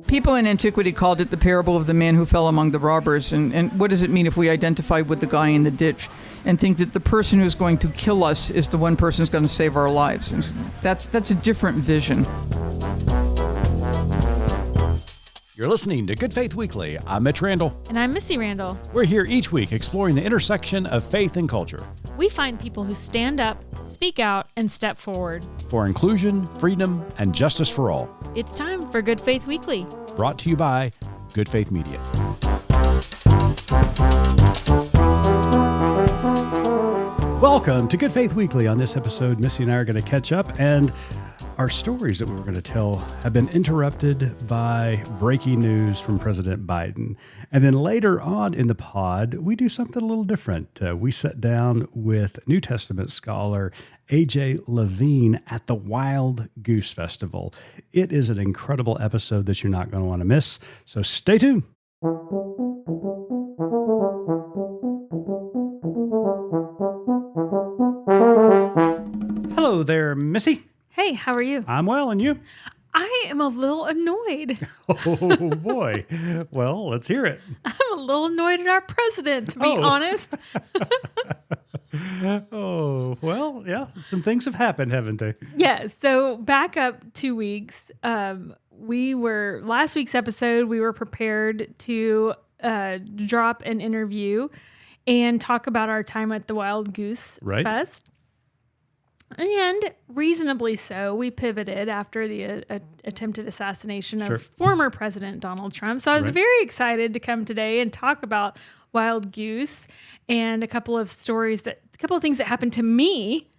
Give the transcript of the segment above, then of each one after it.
People in antiquity called it the parable of the man who fell among the robbers. And what does it mean if we identify with the guy in the ditch and think that the person who's going to kill us is the one person who's going to save our lives? And that's a different vision. You're listening to Good Faith Weekly. I'm Mitch Randall. And I'm Missy Randall. We're here each week exploring the intersection of faith and culture. We find people who stand up, speak out, and step forward. For inclusion, freedom, and justice for all. It's time for Good Faith Weekly. Brought to you by Good Faith Media. Welcome to Good Faith Weekly. On this episode, Missy and I are going to catch up, and our stories that we were going to tell have been interrupted by breaking news from President Biden. And then later on in the pod, we do something a little different. We sat down with New Testament scholar A.J. Levine at the Wild Goose Festival. It is an incredible episode that you're not going to want to miss, so stay tuned. Hello there, Missy. Hey, how are you? I'm well, and you? I am a little annoyed. Oh, boy. Well, let's hear it. I'm a little annoyed at our president, to be honest. Oh, well, yeah. Some things have happened, haven't they? Yeah, so back up 2 weeks. Last week's episode, we were prepared to drop an interview and talk about our time at the Wild Goose Fest. And reasonably so, we pivoted after the attempted assassination of former President Donald Trump. So I was very excited to come today and talk about Wild Goose and a couple of things that happened to me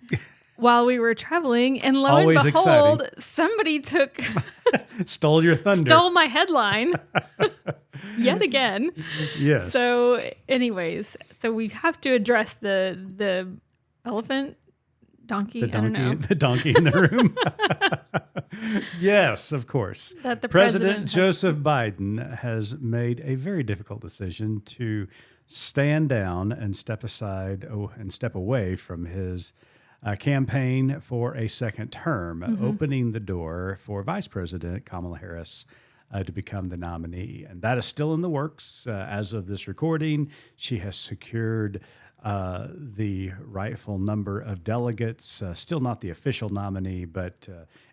while we were traveling. And lo and behold, somebody stole your thunder. Stole my headline yet again. Yes. So anyways, we have to address the elephant. Donkey, I don't know. The donkey in the room. Yes, of course. That the President Joseph Biden has made a very difficult decision to stand down and step away from his campaign for a second term, opening the door for Vice President Kamala Harris to become the nominee. And that is still in the works. As of this recording, she has secured the rightful number of delegates, still not the official nominee, but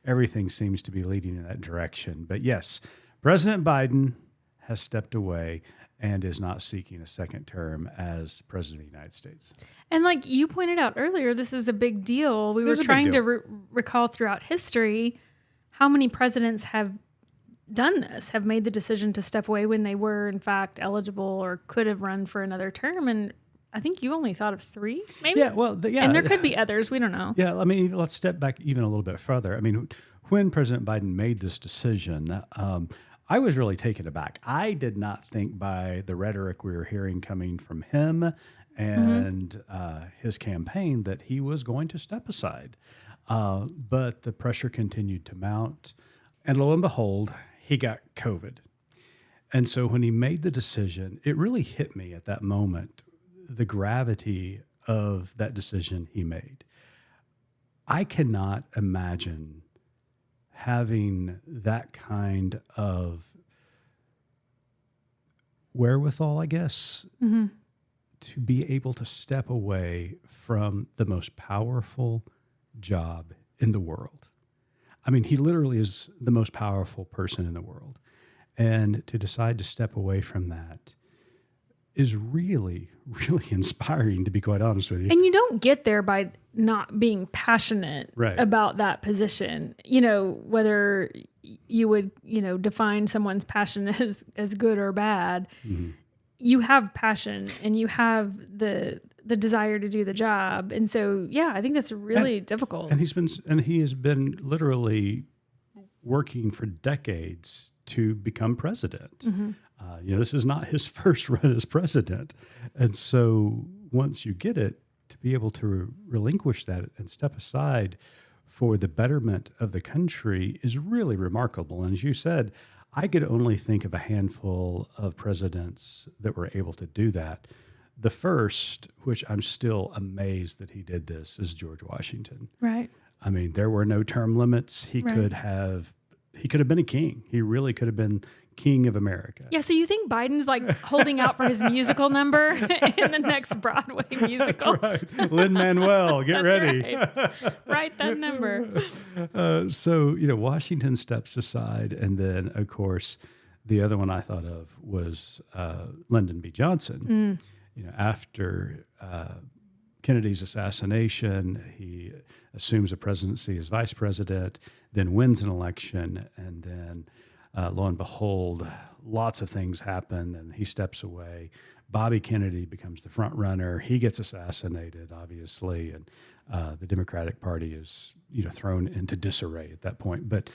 everything seems to be leading in that direction. But yes, President Biden has stepped away and is not seeking a second term as President of the United States. And like you pointed out earlier, this is a big deal. We were trying to recall throughout history how many presidents have done this, have made the decision to step away when they were in fact eligible or could have run for another term. And I think you only thought of 3, maybe? Yeah, well, and there could be others. We don't know. Yeah, I mean, let's step back even a little bit further. I mean, when President Biden made this decision, I was really taken aback. I did not think by the rhetoric we were hearing coming from him and his campaign that he was going to step aside. But the pressure continued to mount. And lo and behold, he got COVID. And so when he made the decision, it really hit me at that moment, the gravity of that decision he made. I cannot imagine having that kind of wherewithal, I guess, to be able to step away from the most powerful job in the world. I mean, he literally is the most powerful person in the world. And to decide to step away from that is really, really inspiring, to be quite honest with you. And you don't get there by not being passionate about that position. You know, whether you would, define someone's passion as good or bad, you have passion and you have the desire to do the job. And so, yeah, I think that's really difficult. And he has been literally working for decades to become president. This is not his first run as president. And so once you get it, to be able to relinquish that and step aside for the betterment of the country is really remarkable. And as you said, I could only think of a handful of presidents that were able to do that. The first, which I'm still amazed that he did this, is George Washington. Right. I mean, there were no term limits. He he could have been a king. He really could have been king of America. Yeah, so you think Biden's like holding out for his musical number in the next Broadway musical? That's right. Lin-Manuel, get ready. Right. Write that number. So, Washington steps aside. And then, of course, the other one I thought of was Lyndon B. Johnson. After Kennedy's assassination, he assumes a presidency as vice president, then wins an election, and then lo and behold, lots of things happen, and he steps away. Bobby Kennedy becomes the front runner. He gets assassinated, obviously, and the Democratic Party is thrown into disarray at that point. But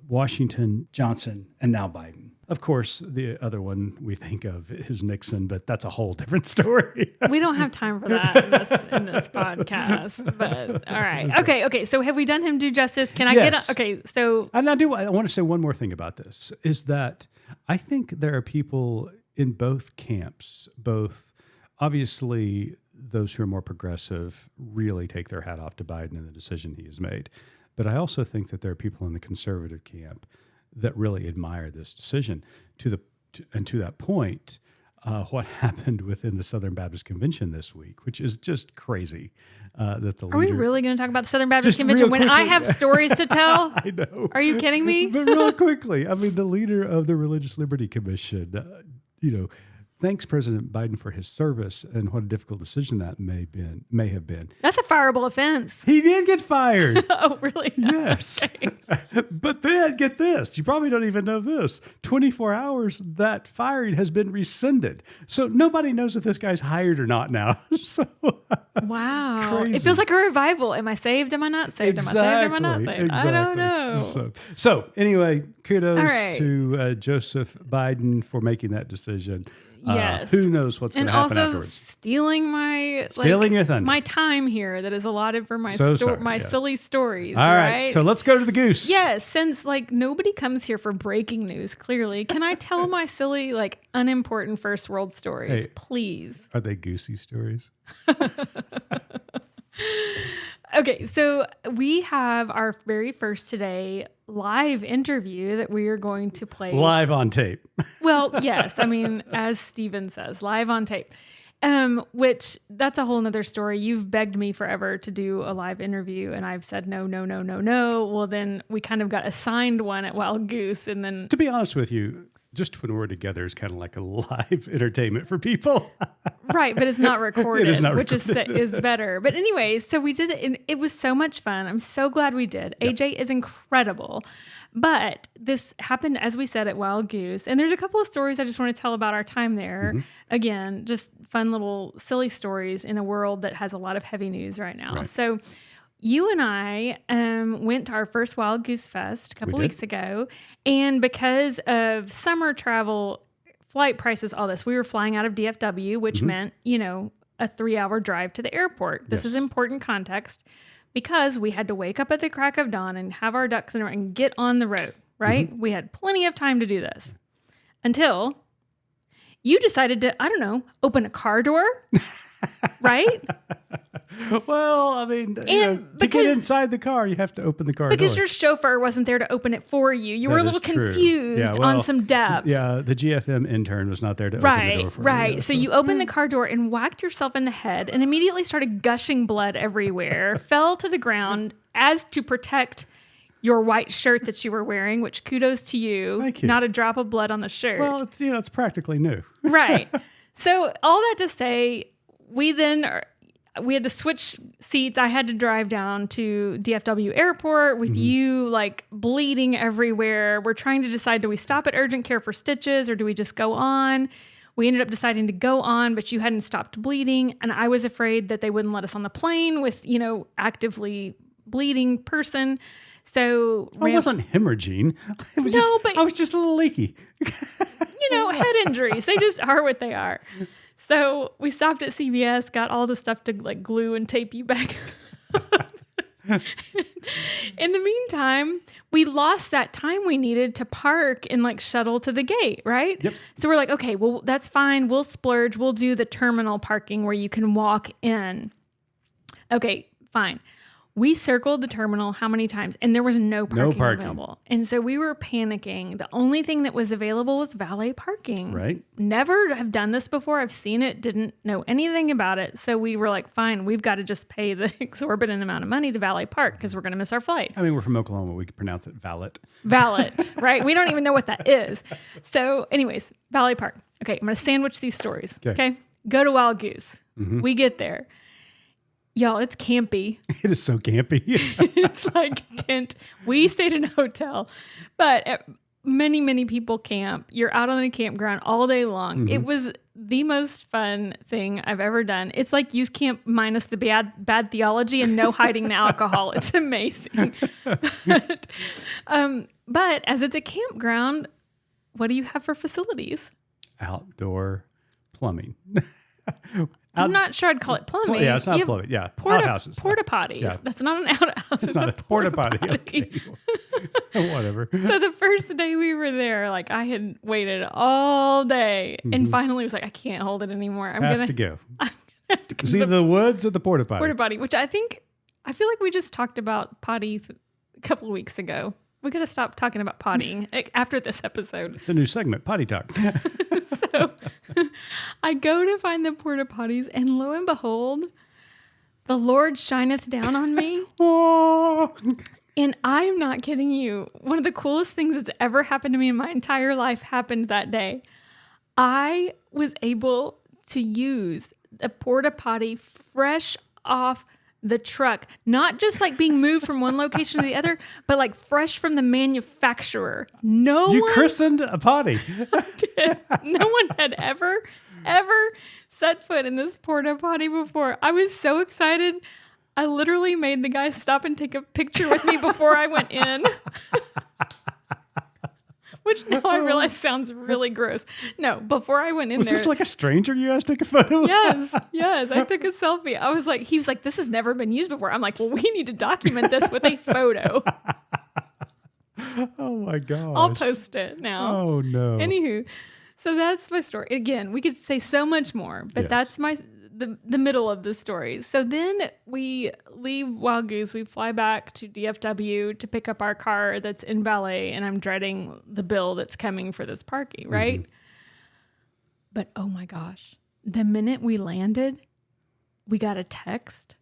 Washington, Johnson, and now Biden. Of course, the other one we think of is Nixon, but that's a whole different story. We don't have time for that in this podcast. But all right, okay. So have we done him due justice? Can I get? Okay, so I want to say one more thing about this is that I think there are people in both camps. Both obviously, those who are more progressive really take their hat off to Biden and the decision he has made. But I also think that there are people in the conservative camp that really admire this decision. To that point, what happened within the Southern Baptist Convention this week, which is just crazy. That the Are we really going to talk about the Southern Baptist Convention when I have stories to tell? I know. Are you kidding me? But real quickly, I mean, the leader of the Religious Liberty Commission, thanks President Biden for his service and what a difficult decision that may have been. That's a fireable offense. He did get fired. Oh, really? Yes. Okay. But then, get this. You probably don't even know this. 24 hours, that firing has been rescinded. So nobody knows if this guy's hired or not now. So wow. Crazy. It feels like a revival. Am I saved? Am I not saved? Exactly. Am I saved? Am I not saved? Exactly. I don't know. So anyway, kudos to Joseph Biden for making that decision. Yes. Who knows what's going to happen afterwards. And also stealing your thunder. my time here that is allotted for my silly stories. All right. So let's go to the goose. Yes. Since nobody comes here for breaking news, clearly, can I tell my silly, unimportant first world stories, please? Are they goosey stories? Okay, so we have our very first today live interview that we are going to play. Live on tape. Well, yes. I mean, as Steven says, live on tape. Which that's a whole nother story. You've begged me forever to do a live interview, and I've said no. Well, then we kind of got assigned one at Wild Goose, and then... To be honest with you, just when we're together is kind of like a live entertainment for people. Right, but it's not recorded, It is not which is better. But anyways, so we did it, and it was so much fun. I'm so glad we did. Yep. AJ is incredible. But this happened, as we said, at Wild Goose. And there's a couple of stories I just want to tell about our time there. Mm-hmm. Again, just fun little silly stories in a world that has a lot of heavy news right now. Right. So you and I went to our first Wild Goose Fest a couple weeks ago. And because of summer travel, flight prices, all this, we were flying out of DFW, which meant, a 3-hour drive to the airport. This is important context because we had to wake up at the crack of dawn and have our ducks in a row and get on the road, right? Mm-hmm. We had plenty of time to do this until you decided to, open a car door, right? Well, I mean, to get inside the car, you have to open the car door. Because your chauffeur wasn't there to open it for you. You were a little confused on some depth. Yeah, the GFM intern was not there to open the door for you. Right. So you opened the car door and whacked yourself in the head and immediately started gushing blood everywhere, fell to the ground as to protect your white shirt that you were wearing, which kudos to you. Thank you. Not a drop of blood on the shirt. Well, it's practically new. Right. So all that to say, we had to switch seats. I had to drive down to DFW airport with you bleeding everywhere. We're trying to decide, do we stop at urgent care for stitches or do we just go on? We ended up deciding to go on, but you hadn't stopped bleeding. And I was afraid that they wouldn't let us on the plane with, actively bleeding person. So I wasn't hemorrhaging. I was just a little leaky. Head injuries. They just are what they are. So we stopped at CVS, got all the stuff to glue and tape you back. In the meantime, we lost that time we needed to park and shuttle to the gate, right? Yep. So we're like, okay, well, that's fine. We'll splurge. We'll do the terminal parking where you can walk in. Okay, fine. We circled the terminal how many times? And there was no parking available. And so we were panicking. The only thing that was available was valet parking. Right. Never have done this before. I've seen it, didn't know anything about it. So we were like, fine, we've got to just pay the exorbitant amount of money to valet park because we're going to miss our flight. I mean, we're from Oklahoma. We could pronounce it valet. Valet, right? We don't even know what that is. So anyways, valet park. Okay, I'm going to sandwich these stories. Okay. Go to Wild Goose. Mm-hmm. We get there. Y'all, it's campy. It is so campy. It's like tent. We stayed in a hotel, but many, many people camp. You're out on a campground all day long. Mm-hmm. It was the most fun thing I've ever done. It's like youth camp minus the bad theology and no hiding the alcohol. It's amazing. But as it's a campground, what do you have for facilities? Outdoor plumbing. I'm not sure I'd call it plumbing. Yeah, it's not plumbing. Yeah, outhouses. Porta potties. Yeah. That's not an outhouse. It's not a porta potty. Okay. Whatever. So the first day we were there, like I had waited all day, and finally was like, I can't hold it anymore. I'm have to go. It's either the woods or the porta potty. Porta potty, which I feel like we just talked about potty a couple of weeks ago. We got to stop talking about pottying after this episode. It's a new segment, potty talk. So I go to find the porta potties, and lo and behold, the Lord shineth down on me. And I am not kidding you. One of the coolest things that's ever happened to me in my entire life happened that day. I was able to use the porta potty fresh off the truck, not just like being moved from one location to the other, but like fresh from the manufacturer. You christened a potty. No one had ever set foot in this porta potty before. I was so excited. I literally made the guy stop and take a picture with me before I went in. Which now I realize sounds really gross. No, before I went in was there. Was this like a stranger you asked to take a photo? Yes. I took a selfie. He was like, this has never been used before. I'm like, well, we need to document this with a photo. Oh my gosh. I'll post it now. Oh no. Anywho, so that's my story. Again, we could say so much more, but that's the middle of the story. So then we leave Wild Goose. We fly back to DFW to pick up our car that's in valet, and I'm dreading the bill that's coming for this parking, right? Mm-hmm. But oh my gosh, the minute we landed, we got a text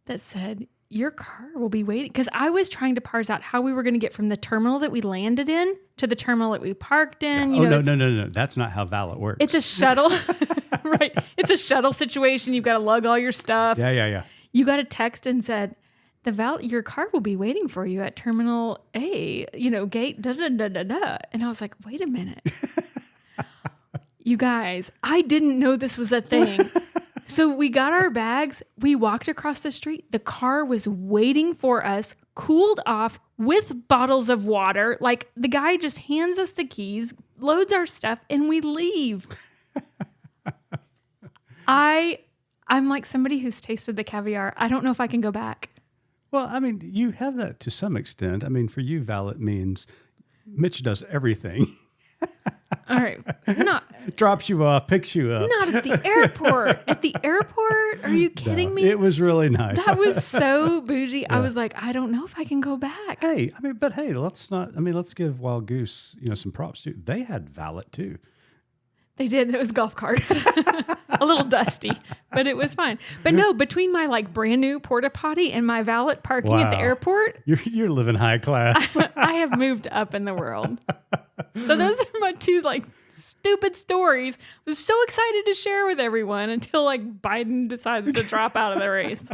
that said, your car will be waiting. Because I was trying to parse out how we were going to get from the terminal that we landed in to the terminal that we parked in. No. That's not how valet works. It's a shuttle. Right. It's a shuttle situation. You've got to lug all your stuff. Yeah. You got a text and said, your car will be waiting for you at terminal A, gate, da-da-da-da-da. And I was like, wait a minute. You guys, I didn't know this was a thing. So we got our bags. We walked across the street. The car was waiting for us, cooled off with bottles of water. Like the guy just hands us the keys, loads our stuff, and we leave. I'm like somebody who's tasted the caviar. I don't know if I can go back. Well, I mean, you have that to some extent. I mean, for you, valet means Mitch does everything. All right. Drops you off, picks you up. Not at the airport. At the airport? Are you kidding me? It was really nice. That was so bougie. Yeah. I was like, I don't know if I can go back. Let's give Wild Goose, some props too. They had valet too. They did. It was golf carts. A little dusty, but it was fine. But no, between my like brand new porta potty and my valet parking at the airport. You're living high class. I have moved up in the world. So those are my two like stupid stories. I was so excited to share with everyone until like Biden decides to drop out of the race.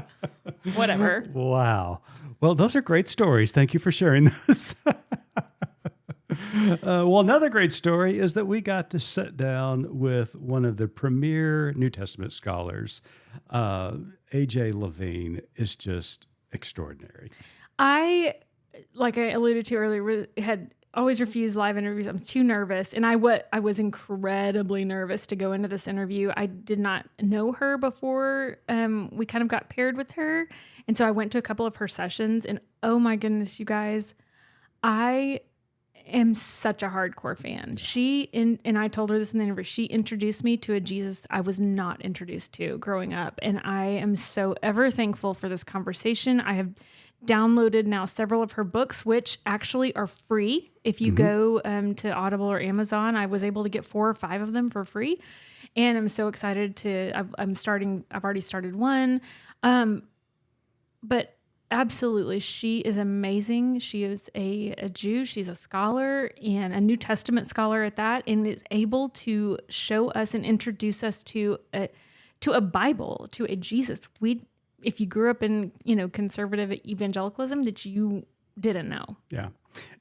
Whatever. Wow. Well, those are great stories. Thank you for sharing those. Another great story is that we got to sit down with one of the premier New Testament scholars. A.J. Levine is just extraordinary. Like I alluded to earlier, had always refused live interviews. I'm too nervous. And I was incredibly nervous to go into this interview. I did not know her before. We kind of got paired with her. And so I went to a couple of her sessions, and oh my goodness, you guys, I am such a hardcore fan. And I told her this in the interview, she introduced me to a Jesus I was not introduced to growing up. And I am so ever thankful for this conversation. I have downloaded now several of her books, which actually are free. If you go to Audible or Amazon, I was able to get 4 or 5 of them for free. And I'm so excited I've already started one. But absolutely, she is amazing. She is a Jew. She's a scholar and a New Testament scholar at that, and is able to show us and introduce us to a Bible, to a Jesus. If you grew up in conservative evangelicalism, that you didn't know. Yeah.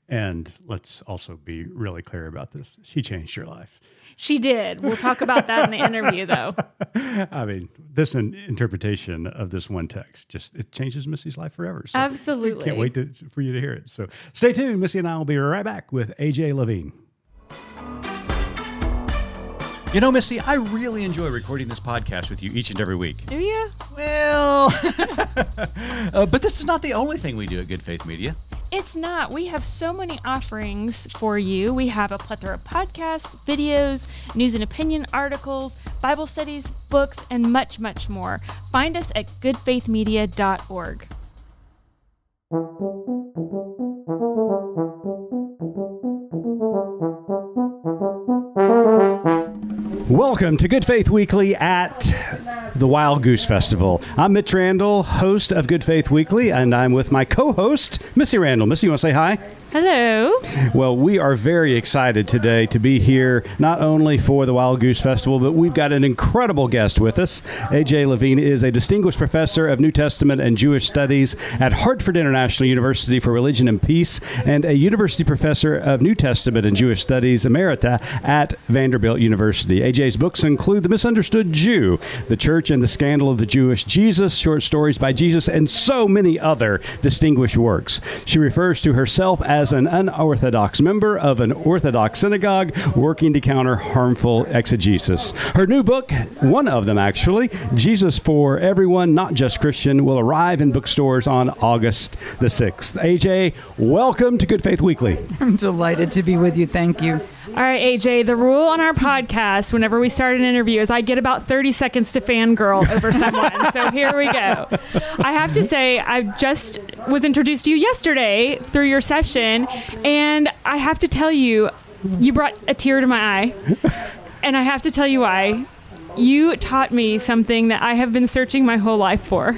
And let's also be really clear about this. She changed your life. She did. We'll talk about that in the interview, though. I mean, this interpretation of this one text, it changes Missy's life forever. So absolutely. Can't wait for you to hear it. So stay tuned. Missy and I will be right back with AJ Levine. You know, Missy, I really enjoy recording this podcast with you each and every week. Do you? Well, but this is not the only thing we do at Good Faith Media. It's not. We have so many offerings for you. We have a plethora of podcasts, videos, news and opinion articles, Bible studies, books, and much, much more. Find us at goodfaithmedia.org. Welcome to Good Faith Weekly at the Wild Goose Festival. I'm Mitch Randall, host of Good Faith Weekly, and I'm with my co-host, Missy Randall. Missy, you want to say hi? Hello. Well, we are very excited today to be here, not only for the Wild Goose Festival, but we've got an incredible guest with us. AJ Levine is a distinguished professor of New Testament and Jewish Studies at Hartford International University for Religion and Peace, and a university professor of New Testament and Jewish Studies Emerita at Vanderbilt University. AJ's books include The Misunderstood Jew, The Church and the Scandal of the Jewish Jesus, Short Stories by Jesus, and so many other distinguished works. She refers to herself as an unorthodox member of an Orthodox synagogue working to counter harmful exegesis. Her new book, one of them actually, Jesus for Everyone, Not Just Christian, will arrive in bookstores on August the 6th. AJ, welcome to Good Faith Weekly. I'm delighted to be with you. Thank you. All right, AJ, the rule on our podcast, whenever we start an interview, is I get about 30 seconds to fangirl over someone. So here we go. I have to say, I just was introduced to you yesterday through your session, and I have to tell you, you brought a tear to my eye. And I have to tell you why. You taught me something that I have been searching my whole life for.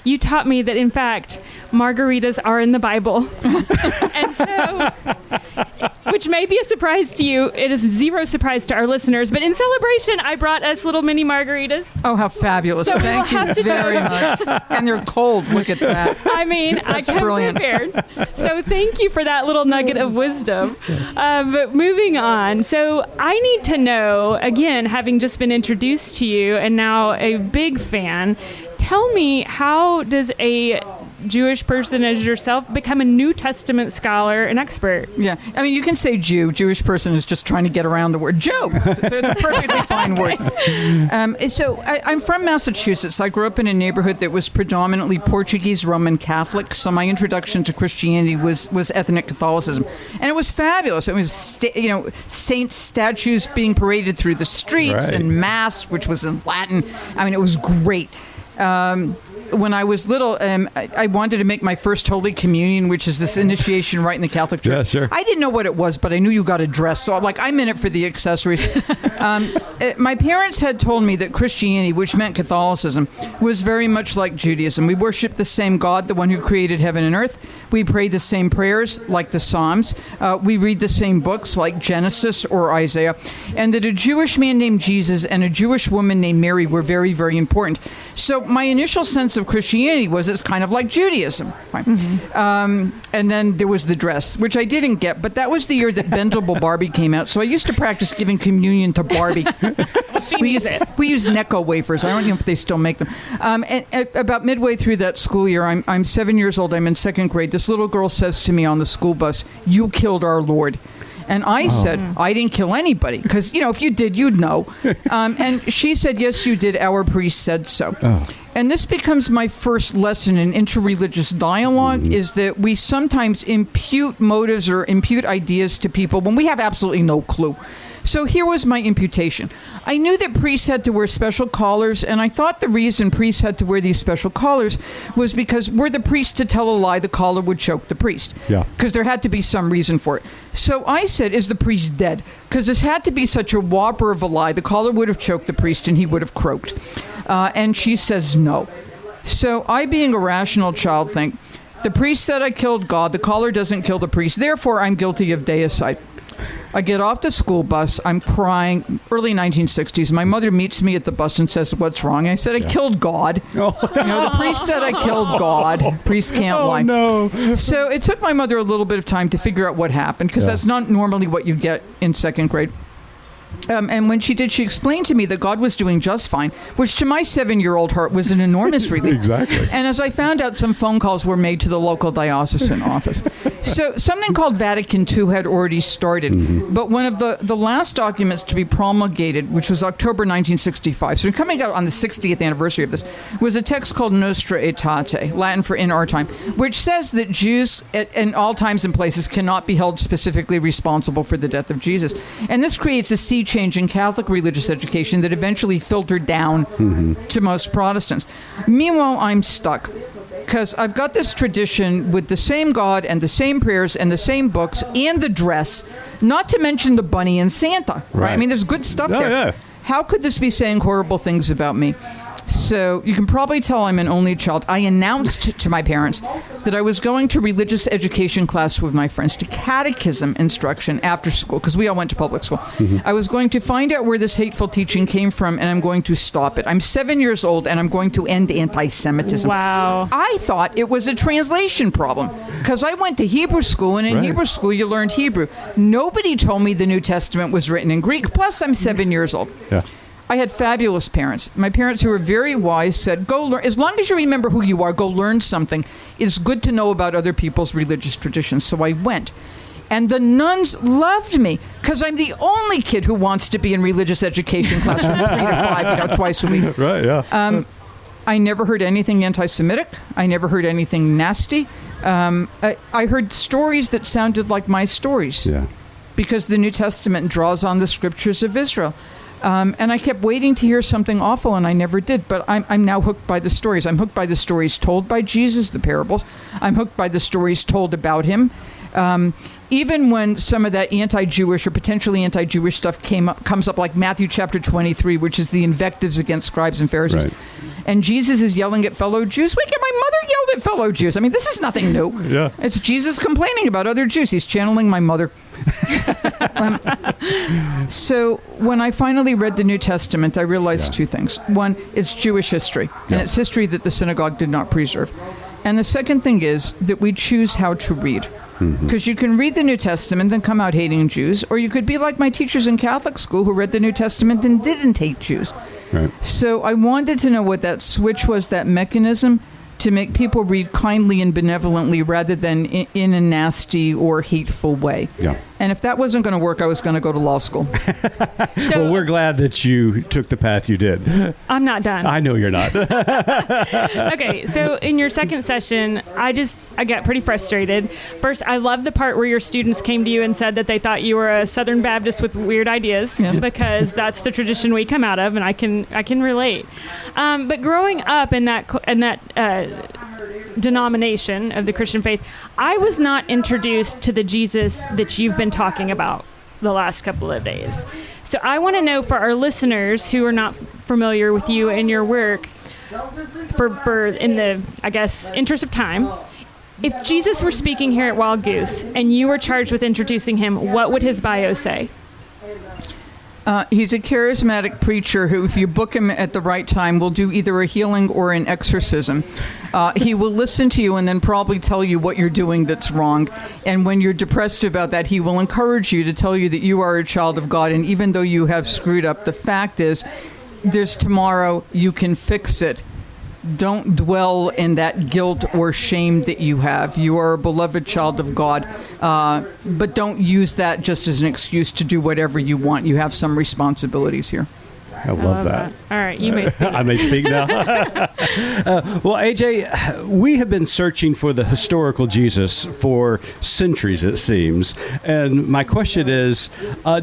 You taught me that, in fact, margaritas are in the Bible. And so, which may be a surprise to you, it is zero surprise to our listeners. But in celebration, I brought us little mini margaritas. Oh, how fabulous. So Thank you very much. And they're cold. Look at that. I mean, I come prepared. So thank you for that little nugget of wisdom. But moving on. So I need to know, again, having just been introduced to you and now a big fan, tell me, how does a Jewish person as yourself become a New Testament scholar and expert? Yeah. I mean, you can say Jew. Jewish person is just trying to get around the word Jew. It's a perfectly fine word. So I'm from Massachusetts. I grew up in a neighborhood that was predominantly Portuguese Roman Catholic. So my introduction to Christianity was ethnic Catholicism. And it was fabulous. It was, saints' statues being paraded through the streets, right, and Mass, which was in Latin. I mean, it was great. When I was little, I wanted to make my first Holy Communion, which is this initiation rite in the Catholic Church. Yeah, sure. I didn't know what it was, but I knew you got a dress. So I'm in it for the accessories. My parents had told me that Christianity, which meant Catholicism, was very much like Judaism. We worship the same God, the one who created heaven and earth. We pray the same prayers, like the Psalms. We read the same books, like Genesis or Isaiah. And that a Jewish man named Jesus and a Jewish woman named Mary were very, very important. So my initial sense of Christianity was it's kind of like Judaism. Mm-hmm. And then there was the dress, which I didn't get, but that was the year that Bendable Barbie came out. So I used to practice giving communion to Barbie. We used Necco wafers. I don't know if they still make them. And about midway through that school year, I'm 7 years old. I'm in second grade. This little girl says to me on the school bus, "You killed our Lord." And I said, I didn't kill anybody. Because, if you did, you'd know. And she said, yes, you did. Our priest said so. Oh. And this becomes my first lesson in interreligious dialogue, is that we sometimes impute motives or impute ideas to people when we have absolutely no clue. So here was my imputation. I knew that priests had to wear special collars, and I thought the reason priests had to wear these special collars was because were the priest to tell a lie, the collar would choke the priest. Yeah. Because there had to be some reason for it. So I said, is the priest dead? Because this had to be such a whopper of a lie. The collar would have choked the priest and he would have croaked. And she says no. So I, being a rational child, think, the priest said I killed God. The collar doesn't kill the priest. Therefore, I'm guilty of deicide. I get off the school bus. I'm crying. Early 1960s. My mother meets me at the bus and says, what's wrong? I said, I killed God. Oh. The priest said I killed God. Priest can't lie. No. So it took my mother a little bit of time to figure out what happened, because that's not normally what you get in second grade. And when she did, she explained to me that God was doing just fine, which to my 7-year-old heart was an enormous relief. Exactly. And as I found out, some phone calls were made to the local diocesan office. So something called Vatican II had already started. But one of the last documents to be promulgated, which was October 1965, so coming out on the 60th anniversary of this, was a text called Nostra Aetate, Latin for in our time, which says that Jews in all times and places cannot be held specifically responsible for the death of Jesus. And this creates a sea change in Catholic religious education that eventually filtered down to most Protestants. Meanwhile, I'm stuck, because I've got this tradition with the same God and the same prayers and the same books and the dress, not to mention the bunny and Santa, right? I mean, there's good stuff there. Yeah. How could this be saying horrible things about me? So you can probably tell I'm an only child. I announced to my parents that I was going to religious education class with my friends, to catechism instruction after school, because we all went to public school. I was going to find out where this hateful teaching came from, and I'm going to stop it. I'm 7 years old, and I'm going to end anti-Semitism. Wow. I thought it was a translation problem, because I went to Hebrew school, and in Hebrew school you learned Hebrew. Nobody told me the New Testament was written in Greek, plus I'm 7 years old. Yeah. I had fabulous parents. My parents, who were very wise, said, go learn. As long as you remember who you are, go learn something. It's good to know about other people's religious traditions. So I went. And the nuns loved me, because I'm the only kid who wants to be in religious education class from 3 to 5, twice a week. Right, yeah. I never heard anything anti-Semitic. I never heard anything nasty. I heard stories that sounded like my stories. Yeah. Because the New Testament draws on the scriptures of Israel. And I kept waiting to hear something awful, and I never did. But I'm now hooked by the stories. I'm hooked by the stories told by Jesus, the parables. I'm hooked by the stories told about him. Even when some of that anti-Jewish or potentially anti-Jewish stuff comes up, like Matthew chapter 23, which is the invectives against scribes and Pharisees. Right. And Jesus is yelling at fellow Jews. Wait, my mother yelled at fellow Jews. I mean, this is nothing new. Yeah. It's Jesus complaining about other Jews. He's channeling my mother. So when I finally read the New Testament, I realized two things. One, it's Jewish history, and it's history that the synagogue did not preserve. And the second thing is that we choose how to read. Because you can read the New Testament and come out hating Jews, or you could be like my teachers in Catholic school who read the New Testament and didn't hate Jews. Right. So I wanted to know what that switch was, that mechanism to make people read kindly and benevolently rather than in a nasty or hateful way. Yeah. And if that wasn't going to work, I was going to go to law school. Well, we're glad that you took the path you did. I'm not done. I know you're not. Okay, so in your second session, I got pretty frustrated. First, I love the part where your students came to you and said that they thought you were a Southern Baptist with weird ideas, because that's the tradition we come out of, and I can relate. But growing up in that denomination of the Christian faith, I was not introduced to the Jesus that you've been talking about the last couple of days. So I want to know, for our listeners who are not familiar with you and your work, for in the, I guess, interest of time, if Jesus were speaking here at Wild Goose and you were charged with introducing him, what would his bio say? He's a charismatic preacher who, if you book him at the right time, will do either a healing or an exorcism. He will listen to you and then probably tell you what you're doing that's wrong. And when you're depressed about that, he will encourage you to tell you that you are a child of God. And even though you have screwed up, the fact is, there's tomorrow, you can fix it. don't dwell in that guilt or shame that you have. You are a beloved child of God, but don't use that just as an excuse to do whatever you want. You have some responsibilities here. I love that. All right, you may speak. I may speak now. Well, AJ, we have been searching for the historical Jesus for centuries, it seems. And my question is,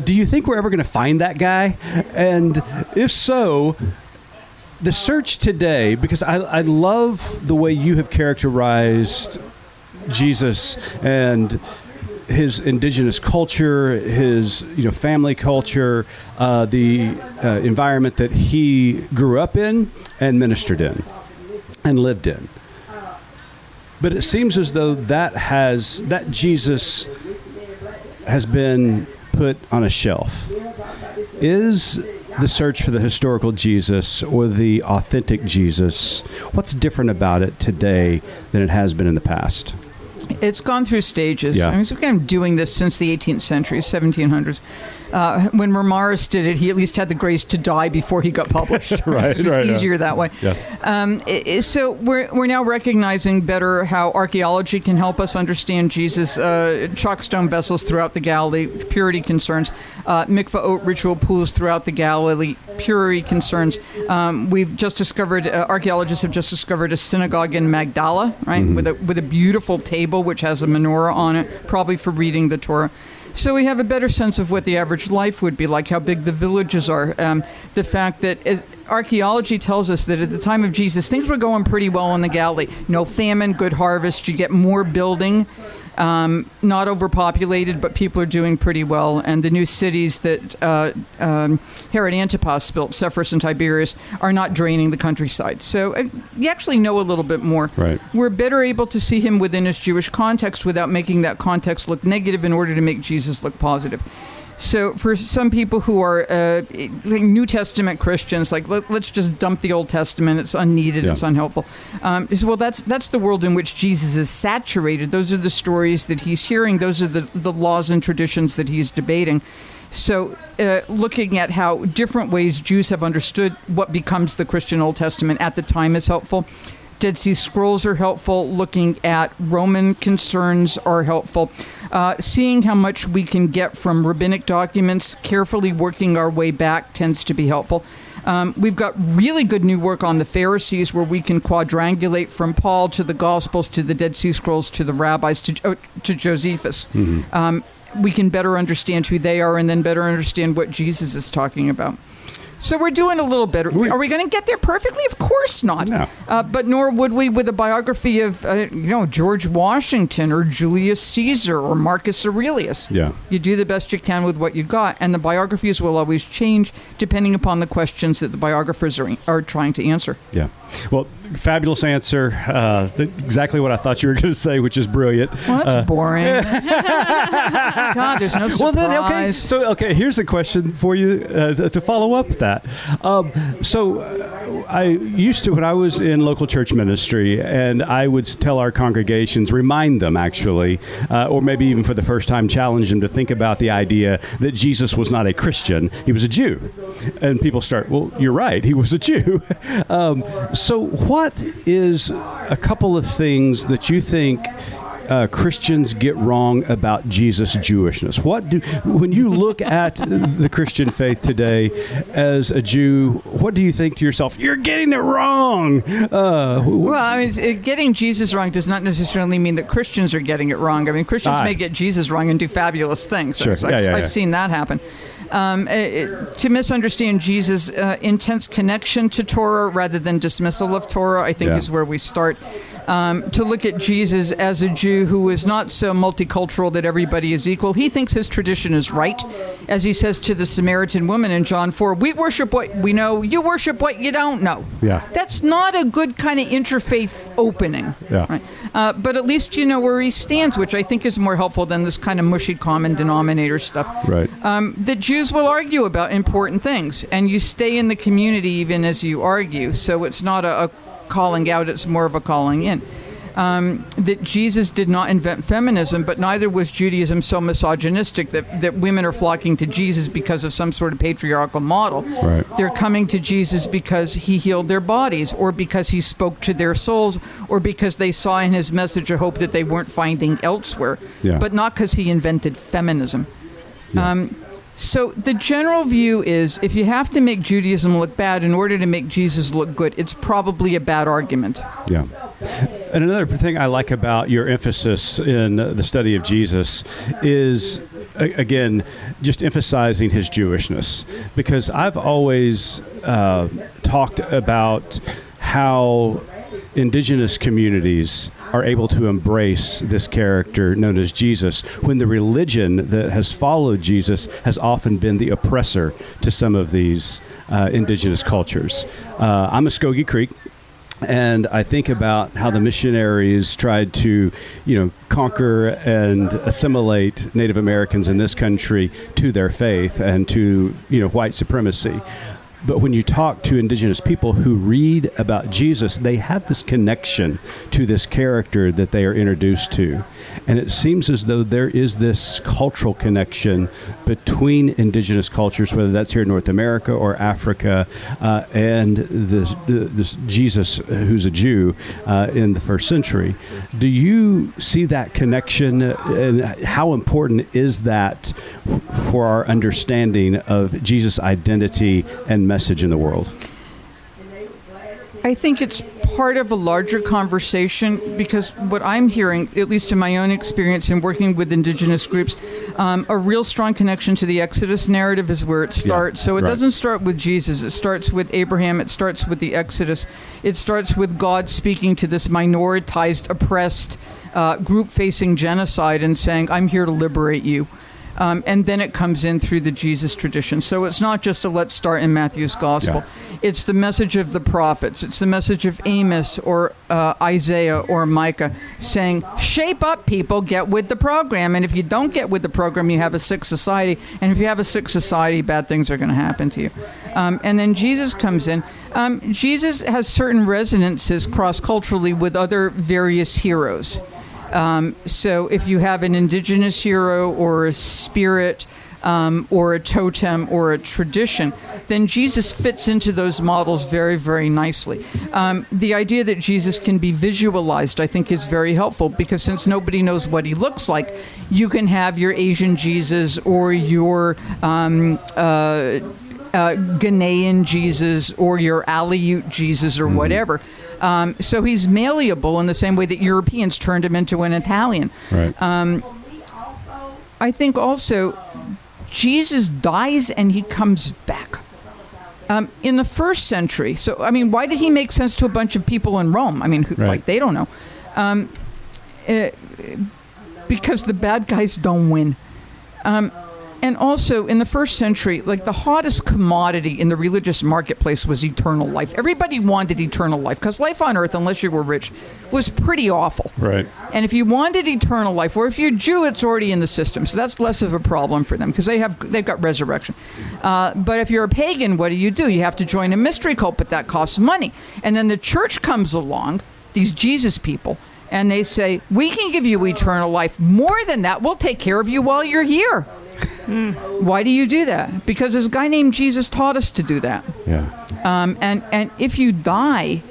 do you think we're ever going to find that guy? And if so, the search today, because I love the way you have characterized Jesus and his indigenous culture, his family culture, the environment that he grew up in and ministered in and lived in. But it seems as though that Jesus has been put on a shelf. Is the search for the historical Jesus or the authentic Jesus, what's different about it today than it has been in the past? It's gone through stages. Yeah. I mean, we've been doing this since the 18th century, 1700s. When Romaris did it, he at least had the grace to die before he got published. Right, so it's easier that way. Yeah. So we're now recognizing better how archaeology can help us understand Jesus. Chalkstone vessels throughout the Galilee, purity concerns. Mikvah oat ritual pools throughout the Galilee, purity concerns. We've just discovered, archaeologists have just discovered a synagogue in Magdala, right, with a beautiful table which has a menorah on it, probably for reading the Torah. So we have a better sense of what the average life would be like, how big the villages are. The fact that archaeology tells us that at the time of Jesus, things were going pretty well in the Galilee. No famine, good harvest. You get more building, not overpopulated, but people are doing pretty well. And the new cities that Herod Antipas built, Sepphoris and Tiberias, are not draining the countryside. So you actually know a little bit more. Right. We're better able to see him within his Jewish context without making that context look negative in order to make Jesus look positive. So for some people who are New Testament Christians, like let's just dump the Old Testament. It's unneeded. Yeah. It's unhelpful. Well, that's the world in which Jesus is saturated. Those are the stories that he's hearing. Those are the laws and traditions that he's debating. So looking at how different ways Jews have understood what becomes the Christian Old Testament at the time is helpful. Dead Sea Scrolls are helpful. Looking at Roman concerns are helpful. Seeing how much we can get from rabbinic documents, carefully working our way back tends to be helpful. We've got really good new work on the Pharisees where we can quadrangulate from Paul to the Gospels to the Dead Sea Scrolls to the rabbis to Josephus. We can better understand who they are and then better understand what Jesus is talking about. So we're doing a little bit. Are we going to get there perfectly? Of course not. No. But nor would we with a biography of, George Washington or Julius Caesar or Marcus Aurelius. Yeah. You do the best you can with what you got, and the biographies will always change depending upon the questions that the biographers are trying to answer. Yeah. Well, fabulous answer. Exactly what I thought you were going to say, which is brilliant. Well, that's boring. God, there's no surprise. Well, then, okay, here's a question for you to follow up with that. I used to, when I was in local church ministry, and I would tell our congregations, remind them actually, or maybe even for the first time challenge them to think about the idea that Jesus was not a Christian, he was a Jew. And people start, well, you're right, he was a Jew. So what is a couple of things that you think Christians get wrong about Jesus' Jewishness? When you look at the Christian faith today as a Jew, what do you think to yourself? You're getting it wrong. Well, I mean, getting Jesus wrong does not necessarily mean that Christians are getting it wrong. I mean, Christians may get Jesus wrong and do fabulous things. Sure. I've seen that happen. To misunderstand Jesus' intense connection to Torah rather than dismissal of Torah, I think is where we start. To look at Jesus as a Jew who is not so multicultural that everybody is equal. He thinks his tradition is right. As he says to the Samaritan woman in John 4, we worship what we know, you worship what you don't know. Yeah. That's not a good kind of interfaith opening. Yeah. Right? But at least you know where he stands, which I think is more helpful than this kind of mushy common denominator stuff. Right. The Jews will argue about important things, and you stay in the community even as you argue. So it's not a calling out, it's more of a calling in. that Jesus did not invent feminism, but neither was Judaism so misogynistic that women are flocking to Jesus because of some sort of patriarchal model. Right. They're coming to Jesus because he healed their bodies, or because he spoke to their souls, or because they saw in his message a hope that they weren't finding elsewhere, but not because he invented feminism. Yeah. So the general view is, if you have to make Judaism look bad in order to make Jesus look good, it's probably a bad argument. Yeah. And another thing I like about your emphasis in the study of Jesus is, again, just emphasizing his Jewishness. Because I've always talked about how indigenous communities are able to embrace this character known as Jesus, when the religion that has followed Jesus has often been the oppressor to some of these indigenous cultures. I'm a Muskogee Creek, and I think about how the missionaries tried to, conquer and assimilate Native Americans in this country to their faith and to, white supremacy. But when you talk to indigenous people who read about Jesus, they have this connection to this character that they are introduced to. And it seems as though there is this cultural connection between indigenous cultures, whether that's here in North America or Africa, and this Jesus, who's a Jew, in the first century. Do you see that connection, and how important is that for our understanding of Jesus' identity and message in the world? I think it's part of a larger conversation, because what I'm hearing, at least in my own experience in working with indigenous groups, a real strong connection to the Exodus narrative is where it starts. So it doesn't start with Jesus. It starts with Abraham. It starts with the Exodus. It starts with God speaking to this minoritized, oppressed group facing genocide and saying, I'm here to liberate you. And then it comes in through the Jesus tradition. So it's not just a let's start in Matthew's gospel. Yeah. It's the message of the prophets. It's the message of Amos or Isaiah or Micah saying, shape up, people, get with the program. And if you don't get with the program, you have a sick society. And if you have a sick society, bad things are going to happen to you. And then Jesus comes in. Jesus has certain resonances cross-culturally with other various heroes. So if you have an indigenous hero or a spirit or a totem or a tradition, then Jesus fits into those models very, very nicely. The idea that Jesus can be visualized, I think, is very helpful, because since nobody knows what he looks like, you can have your Asian Jesus or your Ghanaian Jesus or your Aleut Jesus or whatever. So he's malleable in the same way that Europeans turned him into an Italian. Right. I think also Jesus dies and he comes back. In the first century, so, why did he make sense to a bunch of people in Rome? They don't know. Because the bad guys don't win. And also, in the first century, the hottest commodity in the religious marketplace was eternal life. Everybody wanted eternal life, because life on earth, unless you were rich, was pretty awful. Right. And if you wanted eternal life, or if you're Jew, it's already in the system, so that's less of a problem for them, because they've got resurrection. But if you're a pagan, what do? You have to join a mystery cult, but that costs money. And then the church comes along, these Jesus people, and they say, we can give you eternal life. More than that, we'll take care of you while you're here. Why do you do that? Because this guy named Jesus taught us to do that. Yeah. And if you die,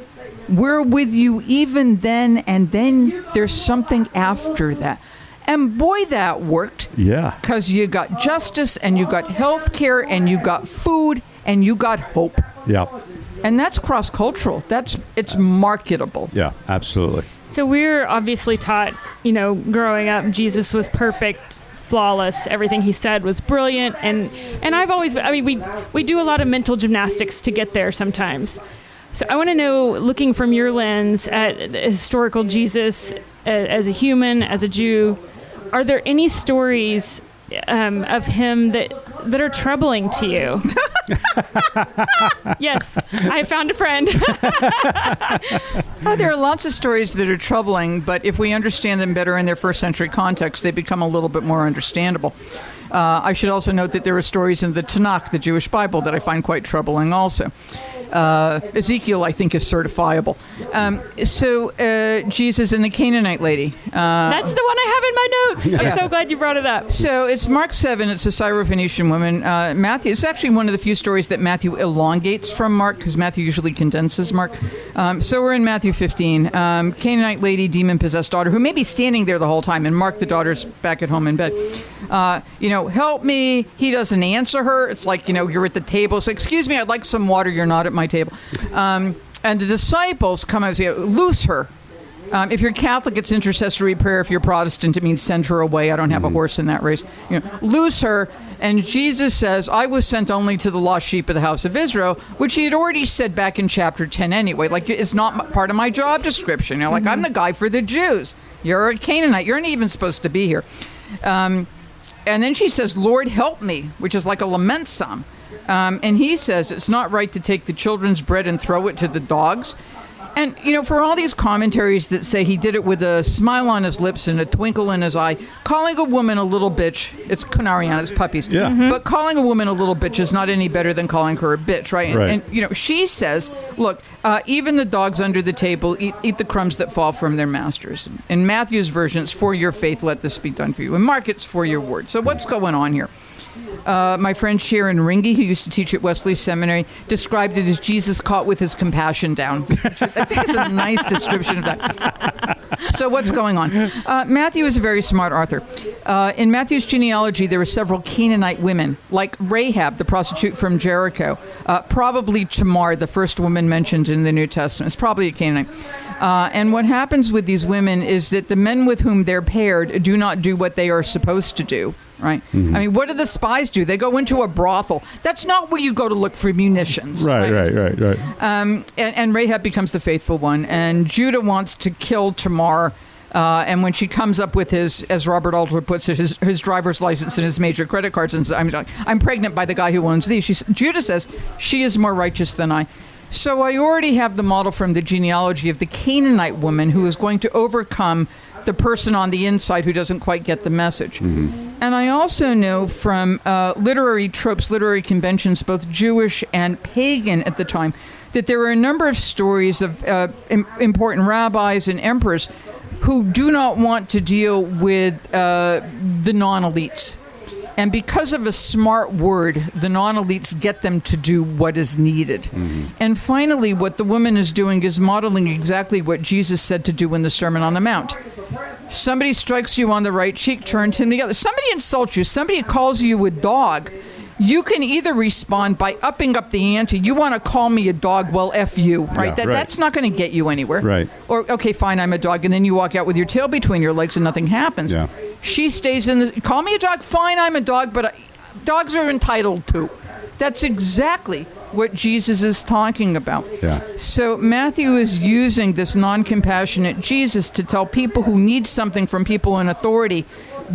we're with you even then, and then there's something after that. And boy, that worked. Yeah. Because you got justice, and you got health care, and you got food, and you got hope. Yeah. And that's cross-cultural. It's marketable. Yeah, absolutely. So we're obviously taught, growing up, Jesus was perfect, flawless. Everything he said was brilliant. And I've always, we do a lot of mental gymnastics to get there sometimes. So I want to know, looking from your lens at historical Jesus as a human, as a Jew, are there any stories of him that are troubling to you? Yes, I found a friend. There are lots of stories that are troubling, but if we understand them better in their first century context, they become a little bit more understandable. I should also note that there are stories in the Tanakh, the Jewish Bible, that I find quite troubling also. Ezekiel, I think, is certifiable. So Jesus and the Canaanite lady. That's the one I have in my notes. I'm so glad you brought it up. So it's Mark 7. It's the Syrophoenician woman. Matthew. It's actually one of the few stories that Matthew elongates from Mark, because Matthew usually condenses Mark. So we're in Matthew 15. Canaanite lady, demon-possessed daughter, who may be standing there the whole time, and Mark, the daughter's back at home in bed. Help me. He doesn't answer her. It's like, you're at the table. So, excuse me, I'd like some water. You're not at my table. And the disciples come out and say, loose her. If you're Catholic, it's intercessory prayer. If you're Protestant, it means send her away. I don't have a horse in that race. Loose her. And Jesus says, I was sent only to the lost sheep of the house of Israel, which he had already said back in chapter 10 anyway. Like, it's not part of my job description. I'm the guy for the Jews. You're a Canaanite. You're not even supposed to be here. And then she says, Lord, help me, which is like a lament psalm. And he says, it's not right to take the children's bread and throw it to the dogs. And, for all these commentaries that say he did it with a smile on his lips and a twinkle in his eye, calling a woman a little bitch, it's Canarian, it's puppies. Yeah. Mm-hmm. But calling a woman a little bitch is not any better than calling her a bitch, right? And she says, look, even the dogs under the table eat the crumbs that fall from their masters. In Matthew's version, it's for your faith, let this be done for you. In Mark, it's for your word. So what's going on here? My friend Sharon Ringy, who used to teach at Wesley Seminary, described it as Jesus caught with his compassion down. I think it's a nice description of that. So what's going on? Matthew is a very smart author. In Matthew's genealogy, there were several Canaanite women, like Rahab, the prostitute from Jericho, probably Tamar, the first woman mentioned in the New Testament. It's probably a Canaanite. And what happens with these women is that the men with whom they're paired do not do what they are supposed to do. Right. Mm-hmm. I mean, what do the spies do? They go into a brothel. That's not where you go to look for munitions. Right. And Rahab becomes the faithful one. And Judah wants to kill Tamar. And when she comes up with his, as Robert Aldrich puts it, his driver's license and his major credit cards, and I'm pregnant by the guy who owns these. Judah says, she is more righteous than I. So I already have the model from the genealogy of the Canaanite woman who is going to overcome the person on the inside who doesn't quite get the message. Mm-hmm. And I also know from literary tropes, literary conventions, both Jewish and pagan at the time, that there were a number of stories of important rabbis and emperors who do not want to deal with the non-elites. And because of a smart word, the non-elites get them to do what is needed. Mm-hmm. And finally, what the woman is doing is modeling exactly what Jesus said to do in the Sermon on the Mount. Somebody strikes you on the right cheek, turn to him the other. Somebody insults you, somebody calls you a dog. You can either respond by upping up the ante. You want to call me a dog? Well, F you, right? That's not going to get you anywhere. Right. Or, okay, fine, I'm a dog. And then you walk out with your tail between your legs and nothing happens. Yeah. She stays in the, call me a dog? Fine, I'm a dog, but dogs are entitled to. That's exactly what Jesus is talking about. Yeah. So Matthew is using this non-compassionate Jesus to tell people who need something from people in authority,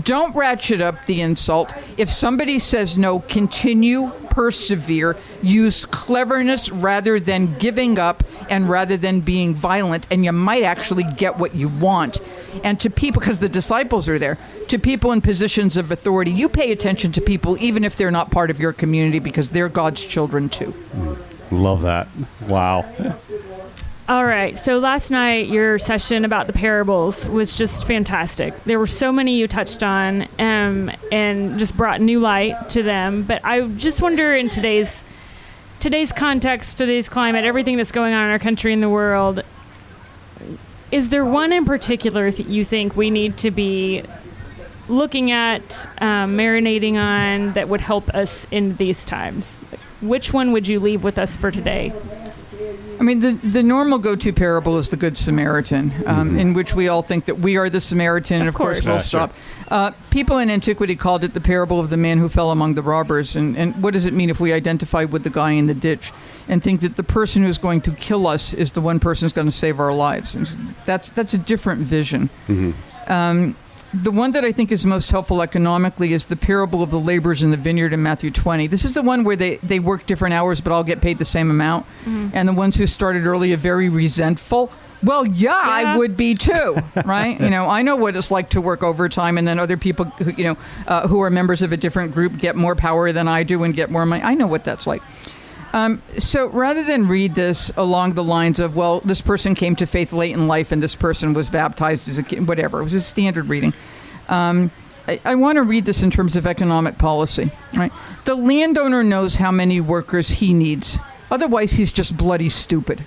don't ratchet up the insult. If somebody says no, continue, persevere, use cleverness rather than giving up and rather than being violent, and you might actually get what you want. And to people, because the disciples are there, to people in positions of authority, you pay attention to people even if they're not part of your community, because they're God's children too. Love that. Wow. All right. So last night, your session about the parables was just fantastic. There were so many you touched on and just brought new light to them. But I just wonder, in today's context, today's climate, everything that's going on in our country and the world, is there one in particular that you think we need to be looking at, marinating on, that would help us in these times? Which one would you leave with us for today? I mean, the normal go-to parable is the Good Samaritan, in which we all think that we are the Samaritan, and of course we'll stop. People in antiquity called it the parable of the man who fell among the robbers. And what does it mean if we identify with the guy in the ditch and think that the person who's going to kill us is the one person who's going to save our lives? And that's a different vision. Mm-hmm. The one that I think is most helpful economically is the parable of the laborers in the vineyard in Matthew 20. This is the one where they work different hours but all get paid the same amount. Mm-hmm. And the ones who started early are very resentful. Well, yeah, I would be too, right? I know what it's like to work overtime, and then other people, who are members of a different group get more power than I do and get more money. I know what that's like. So rather than read this along the lines of, well, this person came to faith late in life and this person was baptized as a kid, whatever, it was a standard reading. I want to read this in terms of economic policy, right? The landowner knows how many workers he needs. Otherwise, he's just bloody stupid,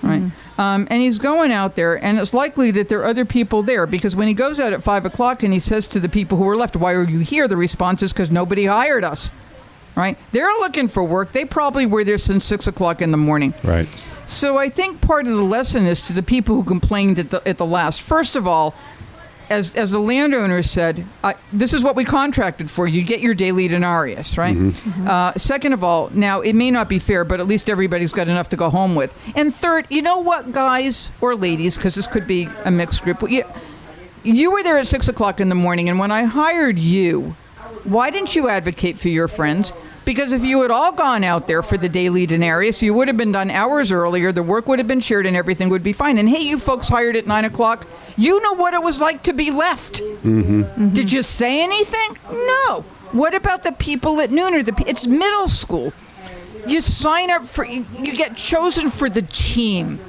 right? And he's going out there, and it's likely that there are other people there, because when he goes out at 5 o'clock and he says to the people who are left, why are you here? The response is, because nobody hired us, right? They're looking for work. They probably were there since 6 o'clock in the morning. Right. So I think part of the lesson is to the people who complained at the last. First of all, as the landowner said, this is what we contracted for. You get your daily denarius, right? Second of all, now it may not be fair, but at least everybody's got enough to go home with. And third, you know what, guys or ladies, because this could be a mixed group. You were there at 6 o'clock in the morning, and when I hired you, why didn't you advocate for your friends? Because if you had all gone out there for the daily denarius, you would have been done hours earlier, the work would have been shared, and everything would be fine. And hey, you folks hired at 9 o'clock, you know what it was like to be left. Did you say anything? No. What about the people at noon? It's middle school. You sign up for, you get chosen for the team.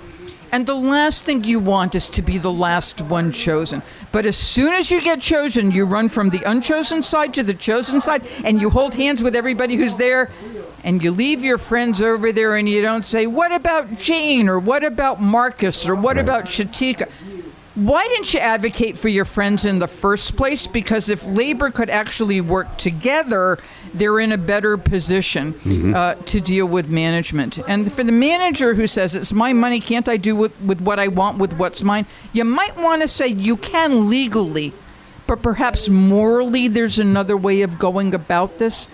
And the last thing you want is to be the last one chosen. But as soon as you get chosen, you run from the unchosen side to the chosen side, and you hold hands with everybody who's there, and you leave your friends over there, and you don't say, what about Jane, or what about Marcus, or what about Shatika? Why didn't you advocate for your friends in the first place? Because if labor could actually work together, they're in a better position to deal with management. And for the manager who says, it's my money, can't I do with what I want with what's mine? You might want to say you can legally, but perhaps morally there's another way of going about this.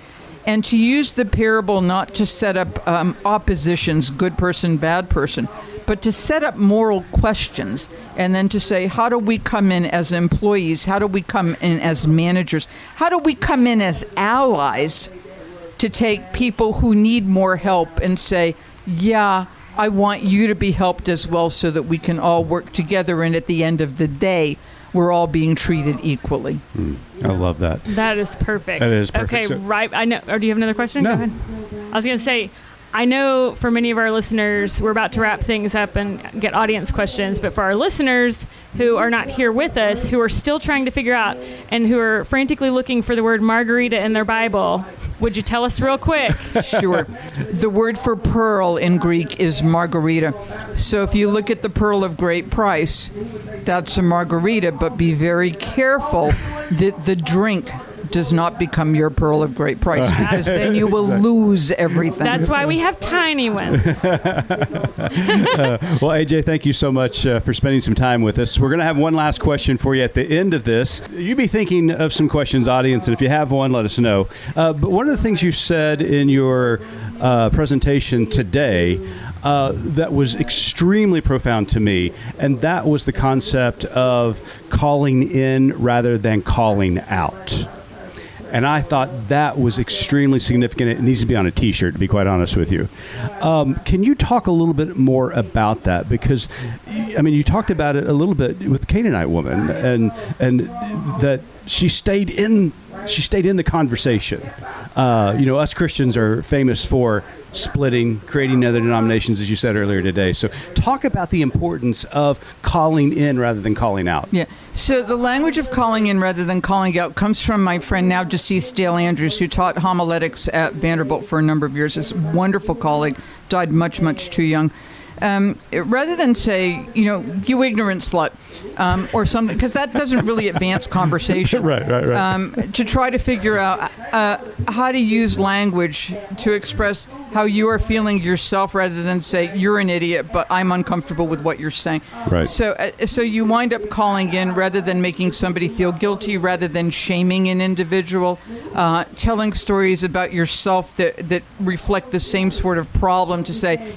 And to use the parable not to set up oppositions, good person, bad person, but to set up moral questions, and then to say, how do we come in as employees? How do we come in as managers? How do we come in as allies to take people who need more help and say, yeah, I want you to be helped as well, so that we can all work together, and at the end of the day, we're all being treated equally. I love that. That is perfect. That is perfect. Okay, right. I know. Or do you have another question? No. Go ahead. I was going to say, I know for many of our listeners, we're about to wrap things up and get audience questions, but for our listeners who are not here with us, who are still trying to figure out and who are frantically looking for the word margarita in their Bible, would you tell us real quick? Sure. The word for pearl in Greek is margarita. So if you look at the pearl of great price, that's a margarita, but be very careful that the drink does not become your pearl of great price, because then you will lose everything. That's why we have tiny ones. Well, AJ, thank you so much for spending some time with us. We're going to have one last question for you at the end of this. You be thinking of some questions, audience, and if you have one, let us know. But one of the things you said in your presentation today that was extremely profound to me, and that was the concept of calling in rather than calling out. And I thought that was extremely significant. It needs to be on a T-shirt, to be quite honest with you. Can you talk a little bit more about that? Because, I mean, you talked about it a little bit with the Canaanite woman, and that she stayed in the conversation. Us Christians are famous for splitting, creating other denominations, as you said earlier today. So talk about the importance of calling in rather than calling out. Yeah. So the language of calling in rather than calling out comes from my friend, now deceased Dale Andrews, who taught homiletics at Vanderbilt for a number of years. This wonderful colleague, died much, much too young. Rather than say, you ignorant slut, or something, because that doesn't really advance conversation. Right. To try to figure out how to use language to express how you are feeling yourself, rather than say, you're an idiot, but I'm uncomfortable with what you're saying. Right. So you wind up calling in rather than making somebody feel guilty, rather than shaming an individual, telling stories about yourself that reflect the same sort of problem, to say,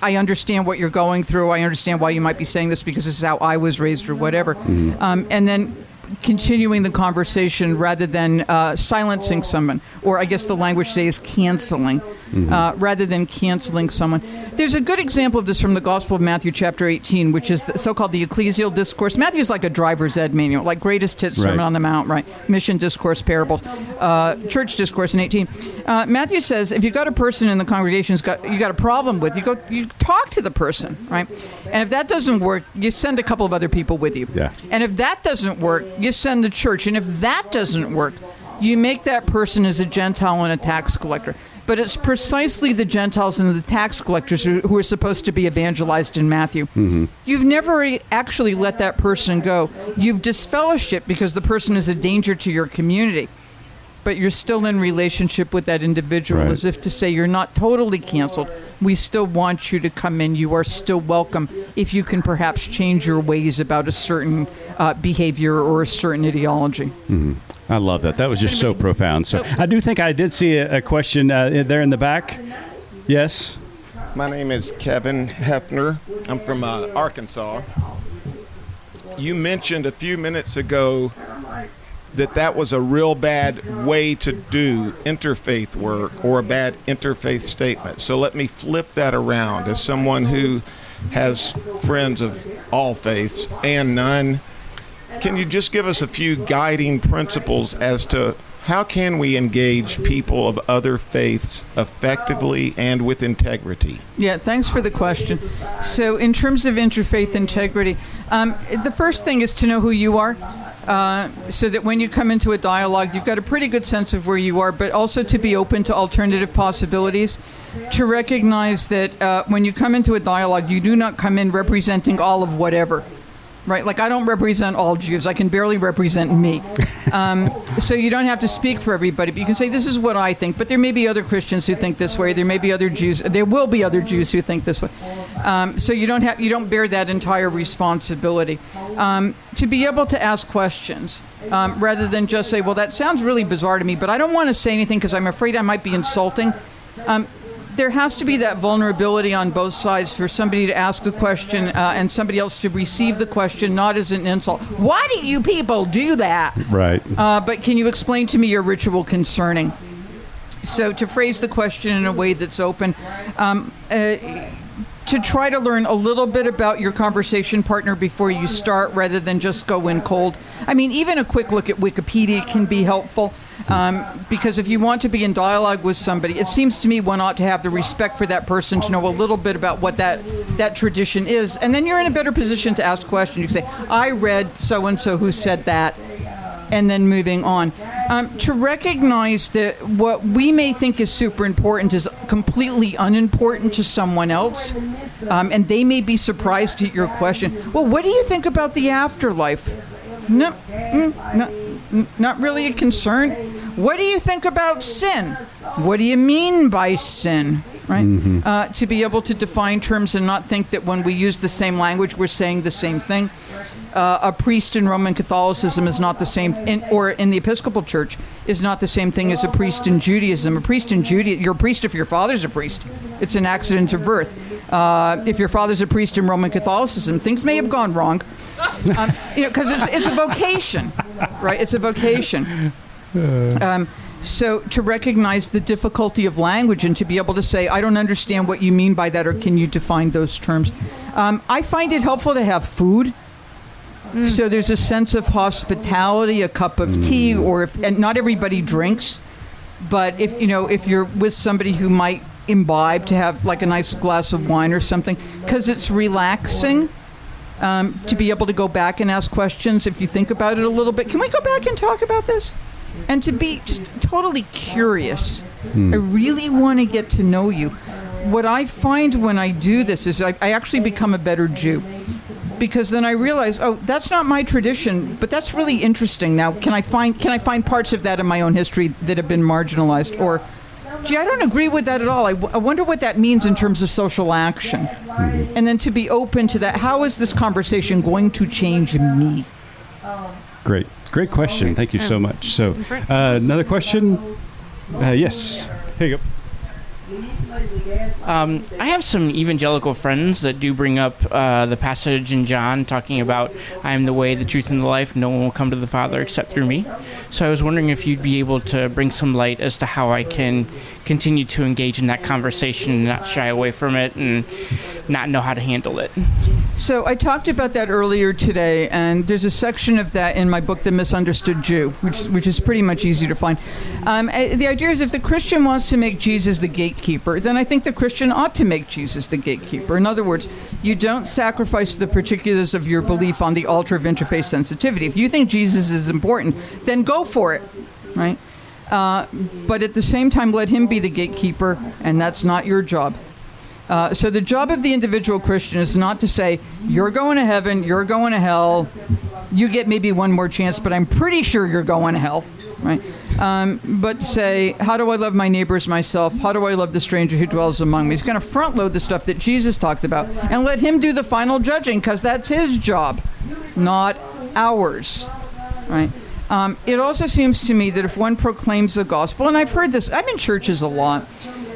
I understand what you're going through. I understand why you might be saying this, because this is how I was raised, or whatever. And then continuing the conversation rather than silencing someone, or I guess the language today is canceling, rather than canceling someone. There's a good example of this from the Gospel of Matthew chapter 18, which is the so-called the ecclesial discourse. Matthew is like a driver's ed manual, like greatest hits, Sermon on the Mount, right? Mission discourse, parables, church discourse in 18. Matthew says if you've got a person in the congregation you got a problem with, you talk to the person, right? And if that doesn't work, you send a couple of other people with you. Yeah. And if that doesn't work, you send the church. And if that doesn't work, you make that person as a Gentile and a tax collector. But it's precisely the Gentiles and the tax collectors who are supposed to be evangelized in Matthew. You've never actually let that person go. You've disfellowshipped because the person is a danger to your community. But you're still in relationship with that individual, as if to say you're not totally canceled. We still want you to come in. You are still welcome if you can perhaps change your ways about a certain behavior or a certain ideology. I love that. That was just so profound. So I do think I did see a question there in the back. Yes? My name is Kevin Hefner. I'm from Arkansas. You mentioned a few minutes ago that was a real bad way to do interfaith work or a bad interfaith statement. So let me flip that around. As someone who has friends of all faiths and none, can you just give us a few guiding principles as to how can we engage people of other faiths effectively and with integrity? Yeah, thanks for the question. So in terms of interfaith integrity, the first thing is to know who you are. So that when you come into a dialogue, you've got a pretty good sense of where you are, but also to be open to alternative possibilities, to recognize that when you come into a dialogue, you do not come in representing all of whatever, right? Like I don't represent all Jews. I can barely represent me. So you don't have to speak for everybody, but you can say, this is what I think, but there may be other Christians who think this way. There may be other Jews. There will be other Jews who think this way. So you don't bear that entire responsibility. To be able to ask questions rather than just say, well, that sounds really bizarre to me, but I don't want to say anything because I'm afraid I might be insulting. There has to be that vulnerability on both sides for somebody to ask a question and somebody else to receive the question, not as an insult. Why do you people do that? Right. But can you explain to me your ritual concerning? So to phrase the question in a way that's open, to try to learn a little bit about your conversation partner before you start rather than just go in cold. I mean, even a quick look at Wikipedia can be helpful because if you want to be in dialogue with somebody, it seems to me one ought to have the respect for that person to know a little bit about what that tradition is. And then you're in a better position to ask questions. You can say, I read so-and-so who said that, and then moving on. To recognize that what we may think is super important is completely unimportant to someone else, and they may be surprised at your question. Well, what do you think about the afterlife? No, not really a concern. What do you think about sin? What do you mean by sin? Right? To be able to define terms and not think that when we use the same language, we're saying the same thing. A priest in Roman Catholicism is not the same, or in the Episcopal Church, is not the same thing as a priest in Judaism. A priest in Judaism, you're a priest if your father's a priest. It's an accident of birth. If your father's a priest in Roman Catholicism, things may have gone wrong, because it's a vocation, right? It's a vocation. So to recognize the difficulty of language and to be able to say, I don't understand what you mean by that, or can you define those terms? I find it helpful to have food. So there's a sense of hospitality, a cup of tea, and not everybody drinks, but if you're with somebody who might imbibe, to have like a nice glass of wine or something, because it's relaxing. To be able to go back and ask questions if you think about it a little bit. Can we go back and talk about this? And to be just totally curious. I really want to get to know you. What I find when I do this is I actually become a better Jew. Because then I realize, oh, that's not my tradition, but that's really interesting. Now, can I find parts of that in my own history that have been marginalized? Or, gee, I don't agree with that at all. I wonder what that means in terms of social action. And then to be open to that, how is this conversation going to change me? Great question. Thank you so much. So, another question? Yes. Here you go. I have some evangelical friends that do bring up the passage in John talking about, I am the way, the truth, and the life. No one will come to the Father except through me. So I was wondering if you'd be able to bring some light as to how I can continue to engage in that conversation and not shy away from it and not know how to handle it. So I talked about that earlier today, and there's a section of that in my book, The Misunderstood Jew, which is pretty much easy to find. The idea is if the Christian wants to make Jesus the gatekeeper, then I think the Christian ought to make Jesus the gatekeeper. In other words, you don't sacrifice the particulars of your belief on the altar of interfaith sensitivity. If you think Jesus is important, then go for it, right? But at the same time, let him be the gatekeeper, and that's not your job. So the job of the individual Christian is not to say, you're going to heaven, you're going to hell, you get maybe one more chance, but I'm pretty sure you're going to hell, right? But to say, how do I love my neighbor as myself? How do I love the stranger who dwells among me? He's going to front load the stuff that Jesus talked about and let him do the final judging, because that's his job, not ours, right? It also seems to me that if one proclaims the gospel, and I've heard this, I'm in churches a lot,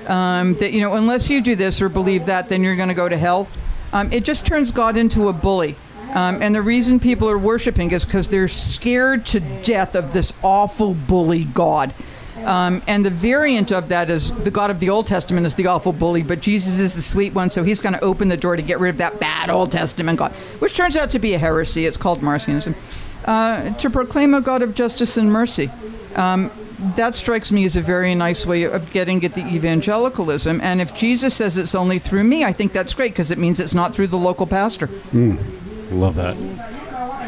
that, unless you do this or believe that, then you're going to go to hell. It just turns God into a bully. And the reason people are worshiping is because they're scared to death of this awful bully God. And the variant of that is the God of the Old Testament is the awful bully, but Jesus is the sweet one, so he's going to open the door to get rid of that bad Old Testament God, which turns out to be a heresy. It's called Marcionism. To proclaim a God of justice and mercy. That strikes me as a very nice way of getting at the evangelicalism. And if Jesus says it's only through me, I think that's great, because it means it's not through the local pastor. Love that.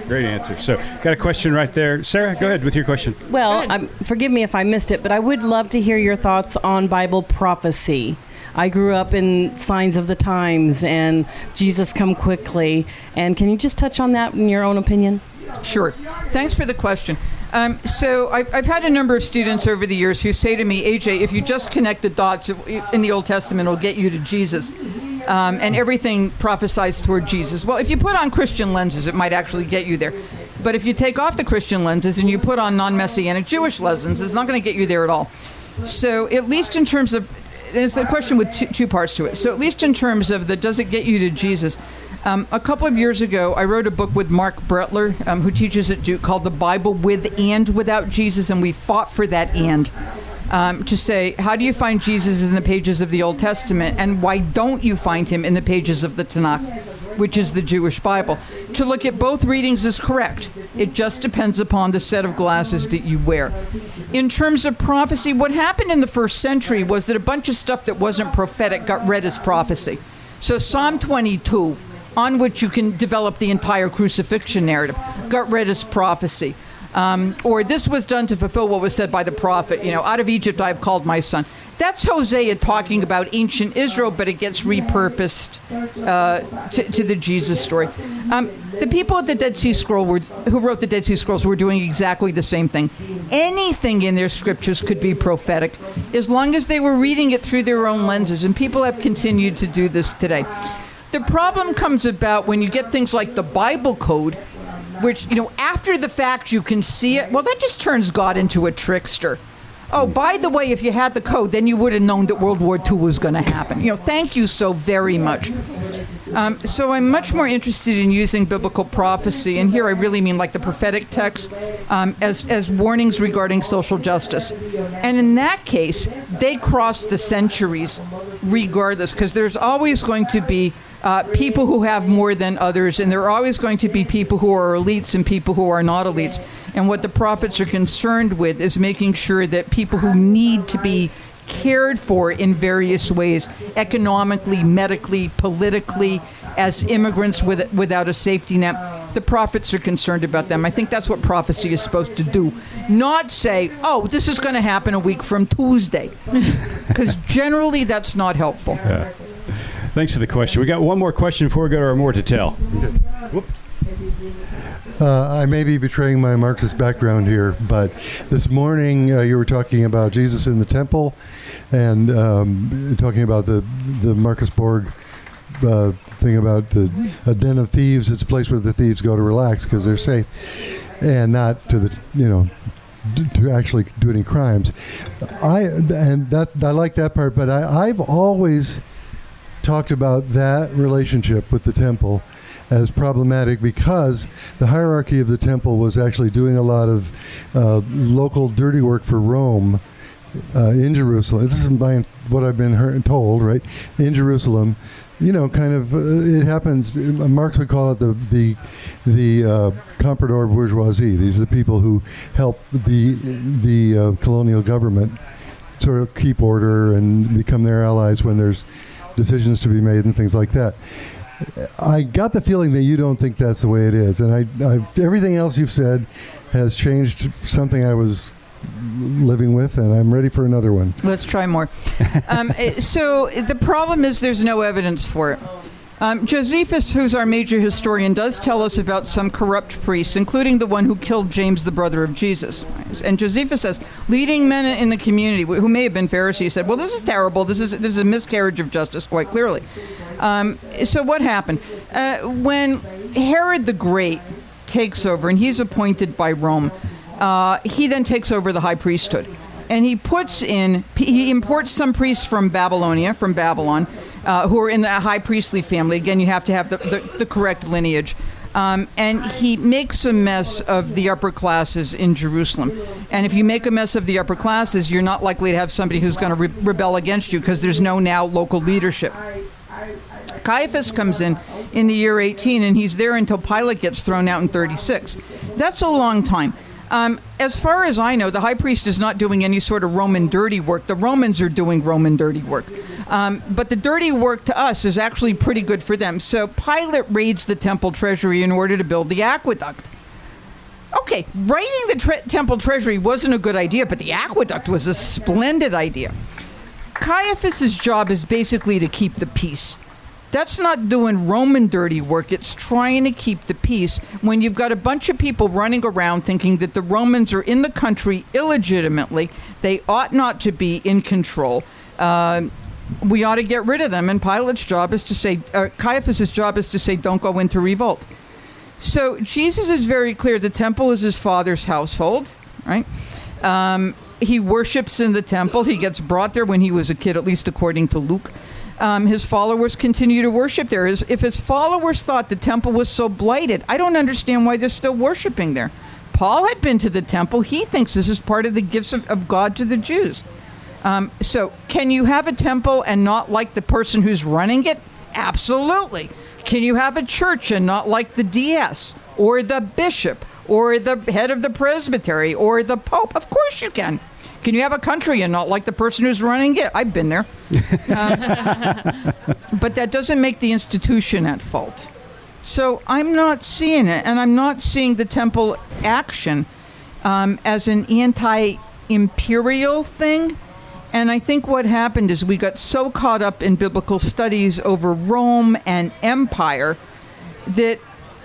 Great answer. So, got a question right there. Sarah, go ahead with your question. Well, forgive me if I missed it, but I would love to hear your thoughts on Bible prophecy. I grew up in Signs of the Times and Jesus Come Quickly. And can you just touch on that in your own opinion? Sure. Thanks for the question. So I've had a number of students over the years who say to me, AJ, if you just connect the dots in the Old Testament, it'll get you to Jesus. And everything prophesies toward Jesus. Well, if you put on Christian lenses, it might actually get you there. But if you take off the Christian lenses and you put on non-Messianic Jewish lenses, it's not going to get you there at all. So at least in terms of, there's a question with two parts to it. So at least in terms of the does it get you to Jesus, a couple of years ago, I wrote a book with Mark Bretler, who teaches at Duke, called The Bible With and Without Jesus, and we fought for that and. To say, how do you find Jesus in the pages of the Old Testament, and why don't you find him in the pages of the Tanakh, which is the Jewish Bible? To look at both readings is correct. It just depends upon the set of glasses that you wear. In terms of prophecy, what happened in the first century was that a bunch of stuff that wasn't prophetic got read as prophecy. So Psalm 22, on which you can develop the entire crucifixion narrative, got read as prophecy. Or this was done to fulfill what was said by the prophet, out of Egypt I have called my son. That's Hosea talking about ancient Israel, but it gets repurposed to the Jesus story. The people at the Dead Sea Scroll who wrote the Dead Sea Scrolls were doing exactly the same thing. Anything in their scriptures could be prophetic, as long as they were reading it through their own lenses, and people have continued to do this today. The problem comes about when you get things like the Bible Code, which, after the fact you can see it. Well, that just turns God into a trickster. Oh, by the way, if you had the code, then you would have known that World War II was going to happen. Thank you so very much. So I'm much more interested in using biblical prophecy, and here I really mean like the prophetic text, as warnings regarding social justice. And in that case, they cross the centuries regardless, because there's always going to be people who have more than others, and there are always going to be people who are elites and people who are not elites. And what the prophets are concerned with is making sure that people who need to be cared for in various ways, economically, medically, politically, as immigrants without a safety net, the prophets are concerned about them. I think that's what prophecy is supposed to do. Not say, oh, this is going to happen a week from Tuesday, because generally that's not helpful. Yeah. Thanks for the question. We got one more question before we go to our more to tell. I may be betraying my Marxist background here, but this morning you were talking about Jesus in the temple and talking about the Marcus Borg thing about a den of thieves. It's a place where the thieves go to relax because they're safe, and not to the to actually do any crimes. I like that part, but I've always talked about that relationship with the temple as problematic because the hierarchy of the temple was actually doing a lot of local dirty work for Rome in Jerusalem. This is what I've been told, right? In Jerusalem, kind of it happens. Marx would call it the comprador bourgeoisie. These are the people who help the colonial government sort of keep order and become their allies when there's decisions to be made and things like that. I got the feeling that you don't think that's the way it is, and I everything else you've said has changed something I was living with, and I'm ready for another one. Let's try more. So the problem is there's no evidence for it. Josephus, who's our major historian, does tell us about some corrupt priests, including the one who killed James, the brother of Jesus. And Josephus says, leading men in the community, who may have been Pharisees, said, well, this is terrible. This is a miscarriage of justice, quite clearly. So what happened? When Herod the Great takes over, and he's appointed by Rome, he then takes over the high priesthood. And he imports some priests from Babylon, who are in the high priestly family. Again, you have to have the correct lineage. And he makes a mess of the upper classes in Jerusalem. And if you make a mess of the upper classes, you're not likely to have somebody who's going to rebel against you because there's no now local leadership. Caiaphas comes in the year 18, and he's there until Pilate gets thrown out in 36. That's a long time. As far as I know, the high priest is not doing any sort of Roman dirty work. The Romans are doing Roman dirty work. But the dirty work to us is actually pretty good for them. So Pilate raids the temple treasury in order to build the aqueduct. Okay, raiding the temple treasury wasn't a good idea, but the aqueduct was a splendid idea. Caiaphas's job is basically to keep the peace. That's not doing Roman dirty work. It's trying to keep the peace when you've got a bunch of people running around thinking that the Romans are in the country illegitimately. They ought not to be in control. We ought to get rid of them. And Pilate's job is to say, Caiaphas's job is to say, don't go into revolt. So Jesus is very clear. The temple is his father's household, right? He worships in the temple. He gets brought there when he was a kid, at least according to Luke. His followers continue to worship there. If his followers thought the temple was so blighted, I don't understand why they're still worshiping there. Paul had been to the temple. He thinks this is part of the gifts of God to the Jews. So can you have a temple and not like the person who's running it? Absolutely. Can you have a church and not like the DS or the bishop or the head of the presbytery or the pope? Of course you can. Can you have a country and not like the person who's running it? I've been there. But that doesn't make the institution at fault. So I'm not seeing it, and I'm not seeing the temple action as an anti-imperial thing. And I think what happened is we got so caught up in biblical studies over Rome and empire that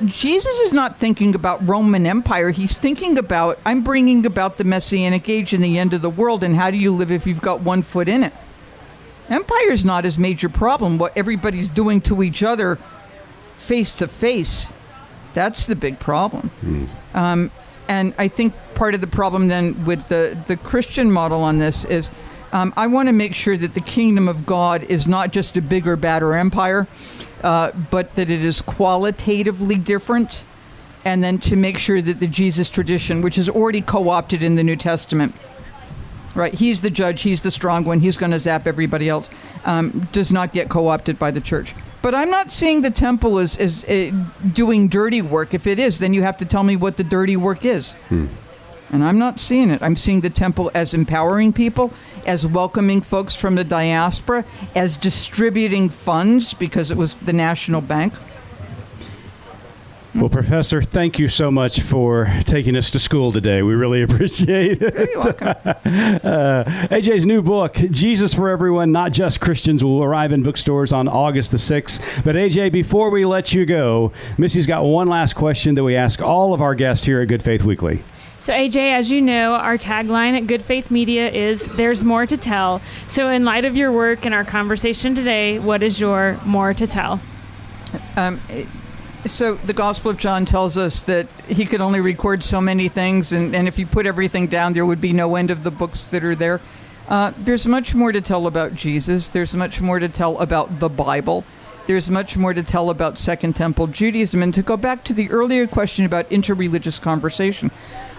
Jesus is not thinking about Roman Empire. He's thinking about, I'm bringing about the Messianic age and the end of the world, and how do you live if you've got one foot in it? Empire's not his major problem. What everybody's doing to each other face to face, that's the big problem. And I think part of the problem then with the Christian model on this is I want to make sure that the kingdom of God is not just a bigger, badder empire, but that it is qualitatively different, and then to make sure that the Jesus tradition, which is already co-opted in the New Testament, right? He's the judge, he's the strong one, he's going to zap everybody else, does not get co-opted by the church. But I'm not seeing the temple as doing dirty work. If it is, then you have to tell me what the dirty work is. And I'm not seeing it. I'm seeing the temple as empowering people, as welcoming folks from the diaspora, as distributing funds because it was the national bank. Well, Professor, thank you so much for taking us to school today. We really appreciate it. You're welcome. AJ's new book, Jesus for Everyone, Not Just Christians, will arrive in bookstores on August the 6th. But AJ, before we let you go, Missy's got one last question that we ask all of our guests here at Good Faith Weekly. So AJ, as you know, our tagline at Good Faith Media is "There's more to tell." So in light of your work and our conversation today, what is your more to tell? So the Gospel of John tells us that he could only record so many things, and if you put everything down, there would be no end of the books that are there. There's much more to tell about Jesus. There's much more to tell about the Bible. There's much more to tell about Second Temple Judaism. And to go back to the earlier question about interreligious conversation,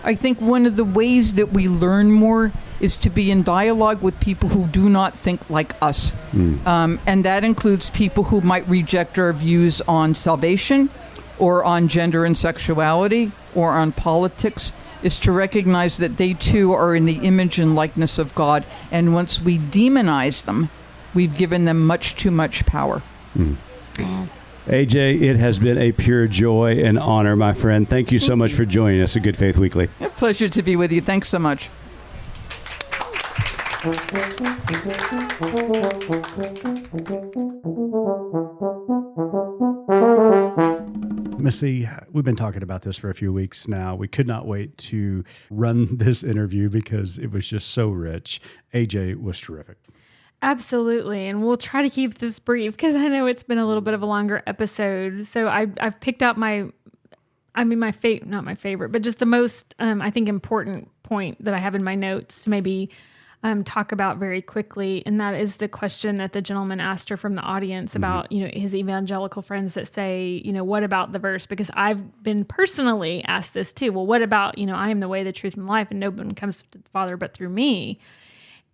I think one of the ways that we learn more is to be in dialogue with people who do not think like us. And that includes people who might reject our views on salvation or on gender and sexuality or on politics, is to recognize that they too are in the image and likeness of God. And once we demonize them, we've given them much too much power. AJ, it has been a pure joy and honor, my friend. Thank you so much for joining us at Good Faith Weekly. A pleasure to be with you. Thanks so much. Missy, we've been talking about this for a few weeks now. We could not wait to run this interview because it was just so rich. AJ was terrific. Absolutely. And we'll try to keep this brief because I know it's been a little bit of a longer episode. So I've picked out not my favorite, but just the most, I think, important point that I have in my notes to maybe talk about very quickly. And that is the question that the gentleman asked her from the audience about, his evangelical friends that say, what about the verse? Because I've been personally asked this too. Well, what about, I am the way, the truth, and the life, and no one comes to the Father but through me.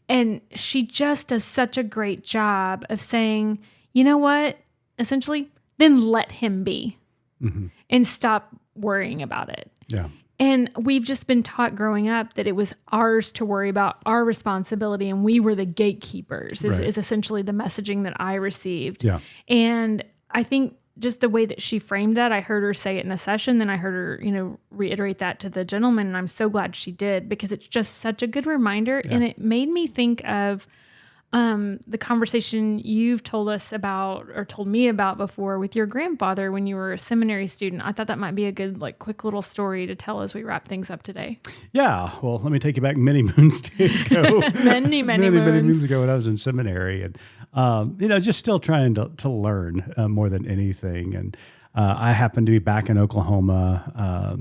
And she just does such a great job of saying, you know what, essentially, then let him be and stop worrying about it. Yeah. And we've just been taught growing up that it was ours to worry about, our responsibility, and we were the gatekeepers is essentially the messaging that I received. Yeah. And I think just the way that she framed that, I heard her say it in a session, then I heard her, reiterate that to the gentleman, and I'm so glad she did because it's just such a good reminder, and it made me think of the conversation you've told us about or told me about before with your grandfather when you were a seminary student. I thought that might be a good, quick little story to tell as we wrap things up today. Yeah. Well, let me take you back many moons ago. many moons ago when I was in seminary, and just still trying to learn more than anything. And I happened to be back in Oklahoma,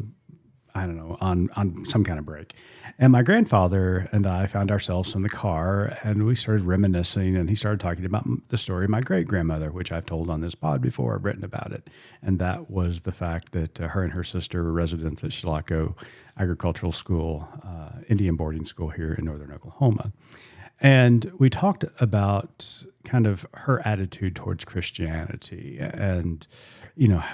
I don't know, on some kind of break. And my grandfather and I found ourselves in the car, and we started reminiscing, and he started talking about the story of my great-grandmother, which I've told on this pod before. I've written about it. And that was the fact that her and her sister were residents at Shilako Agricultural School, Indian boarding school here in northern Oklahoma. And we talked about kind of her attitude towards Christianity and,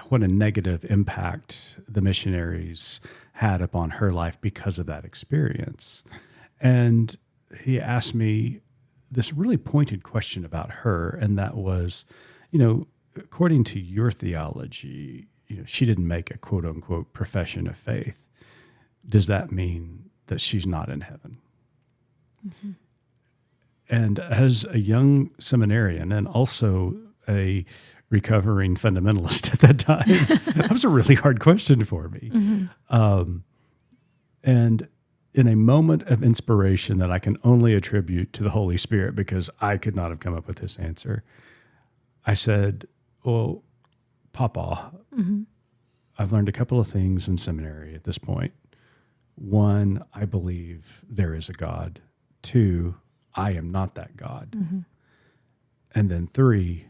what a negative impact the missionaries had upon her life because of that experience. And he asked me this really pointed question about her, and that was, according to your theology, she didn't make a quote unquote profession of faith. Does that mean that she's not in heaven? Mm-hmm. And as a young seminarian and also a recovering fundamentalist at that time, that was a really hard question for me. Mm-hmm. And in a moment of inspiration that I can only attribute to the Holy Spirit, because I could not have come up with this answer, I said, well, Papa, I've learned a couple of things in seminary at this point. One, I believe there is a God. Two, I am not that God. Mm-hmm. And then three,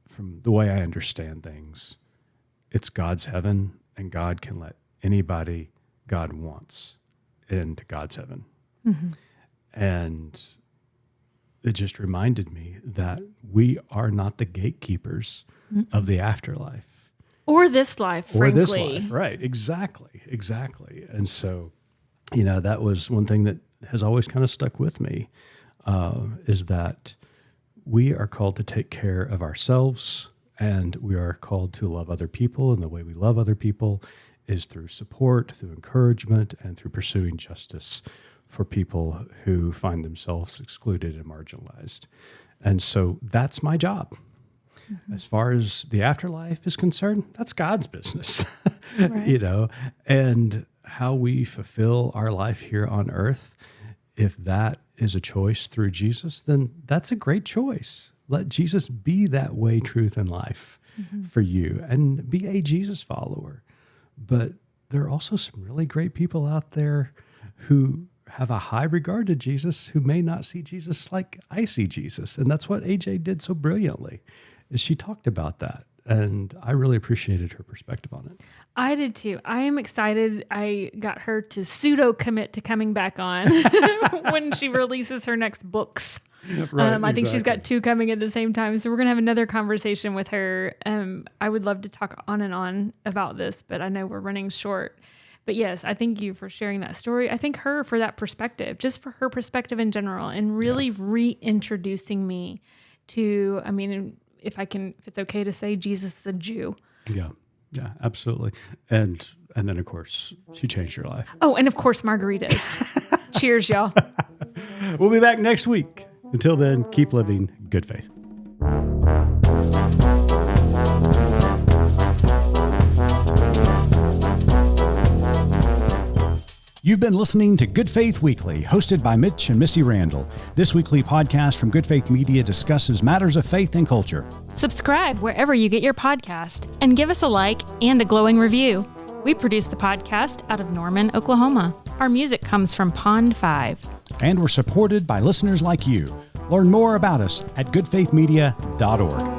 from the way I understand things, it's God's heaven, and God can let anybody God wants into God's heaven. Mm-hmm. And it just reminded me that we are not the gatekeepers of the afterlife. Or this life, frankly. Or this life, right. Exactly. And so, that was one thing that has always kind of stuck with me, is that we are called to take care of ourselves, and we are called to love other people. And the way we love other people is through support, through encouragement, and through pursuing justice for people who find themselves excluded and marginalized. And so that's my job. Mm-hmm. As far as the afterlife is concerned, that's God's business, right. And how we fulfill our life here on earth, if that is a choice through Jesus, then that's a great choice. Let Jesus be that way, truth, and life for you, and be a Jesus follower. But there are also some really great people out there who have a high regard to Jesus who may not see Jesus like I see Jesus. And that's what AJ did so brilliantly, is she talked about that. And I really appreciated her perspective on it. I did too. I am excited. I got her to pseudo commit to coming back on when she releases her next books. Right, I think she's got 2 coming at the same time. So we're going to have another conversation with her. I would love to talk on and on about this, but I know we're running short. But yes, I thank you for sharing that story. I thank her for that perspective, just for her perspective in general, and really reintroducing me to, I mean, if it's okay to say, Jesus the Jew. Yeah, absolutely. And then, of course, she changed your life. Oh, and of course, margaritas. Cheers, y'all. We'll be back next week. Until then, keep living good faith. You've been listening to Good Faith Weekly, hosted by Mitch and Missy Randall. This weekly podcast from Good Faith Media discusses matters of faith and culture. Subscribe wherever you get your podcast and give us a like and a glowing review. We produce the podcast out of Norman, Oklahoma. Our music comes from Pond 5. And we're supported by listeners like you. Learn more about us at goodfaithmedia.org.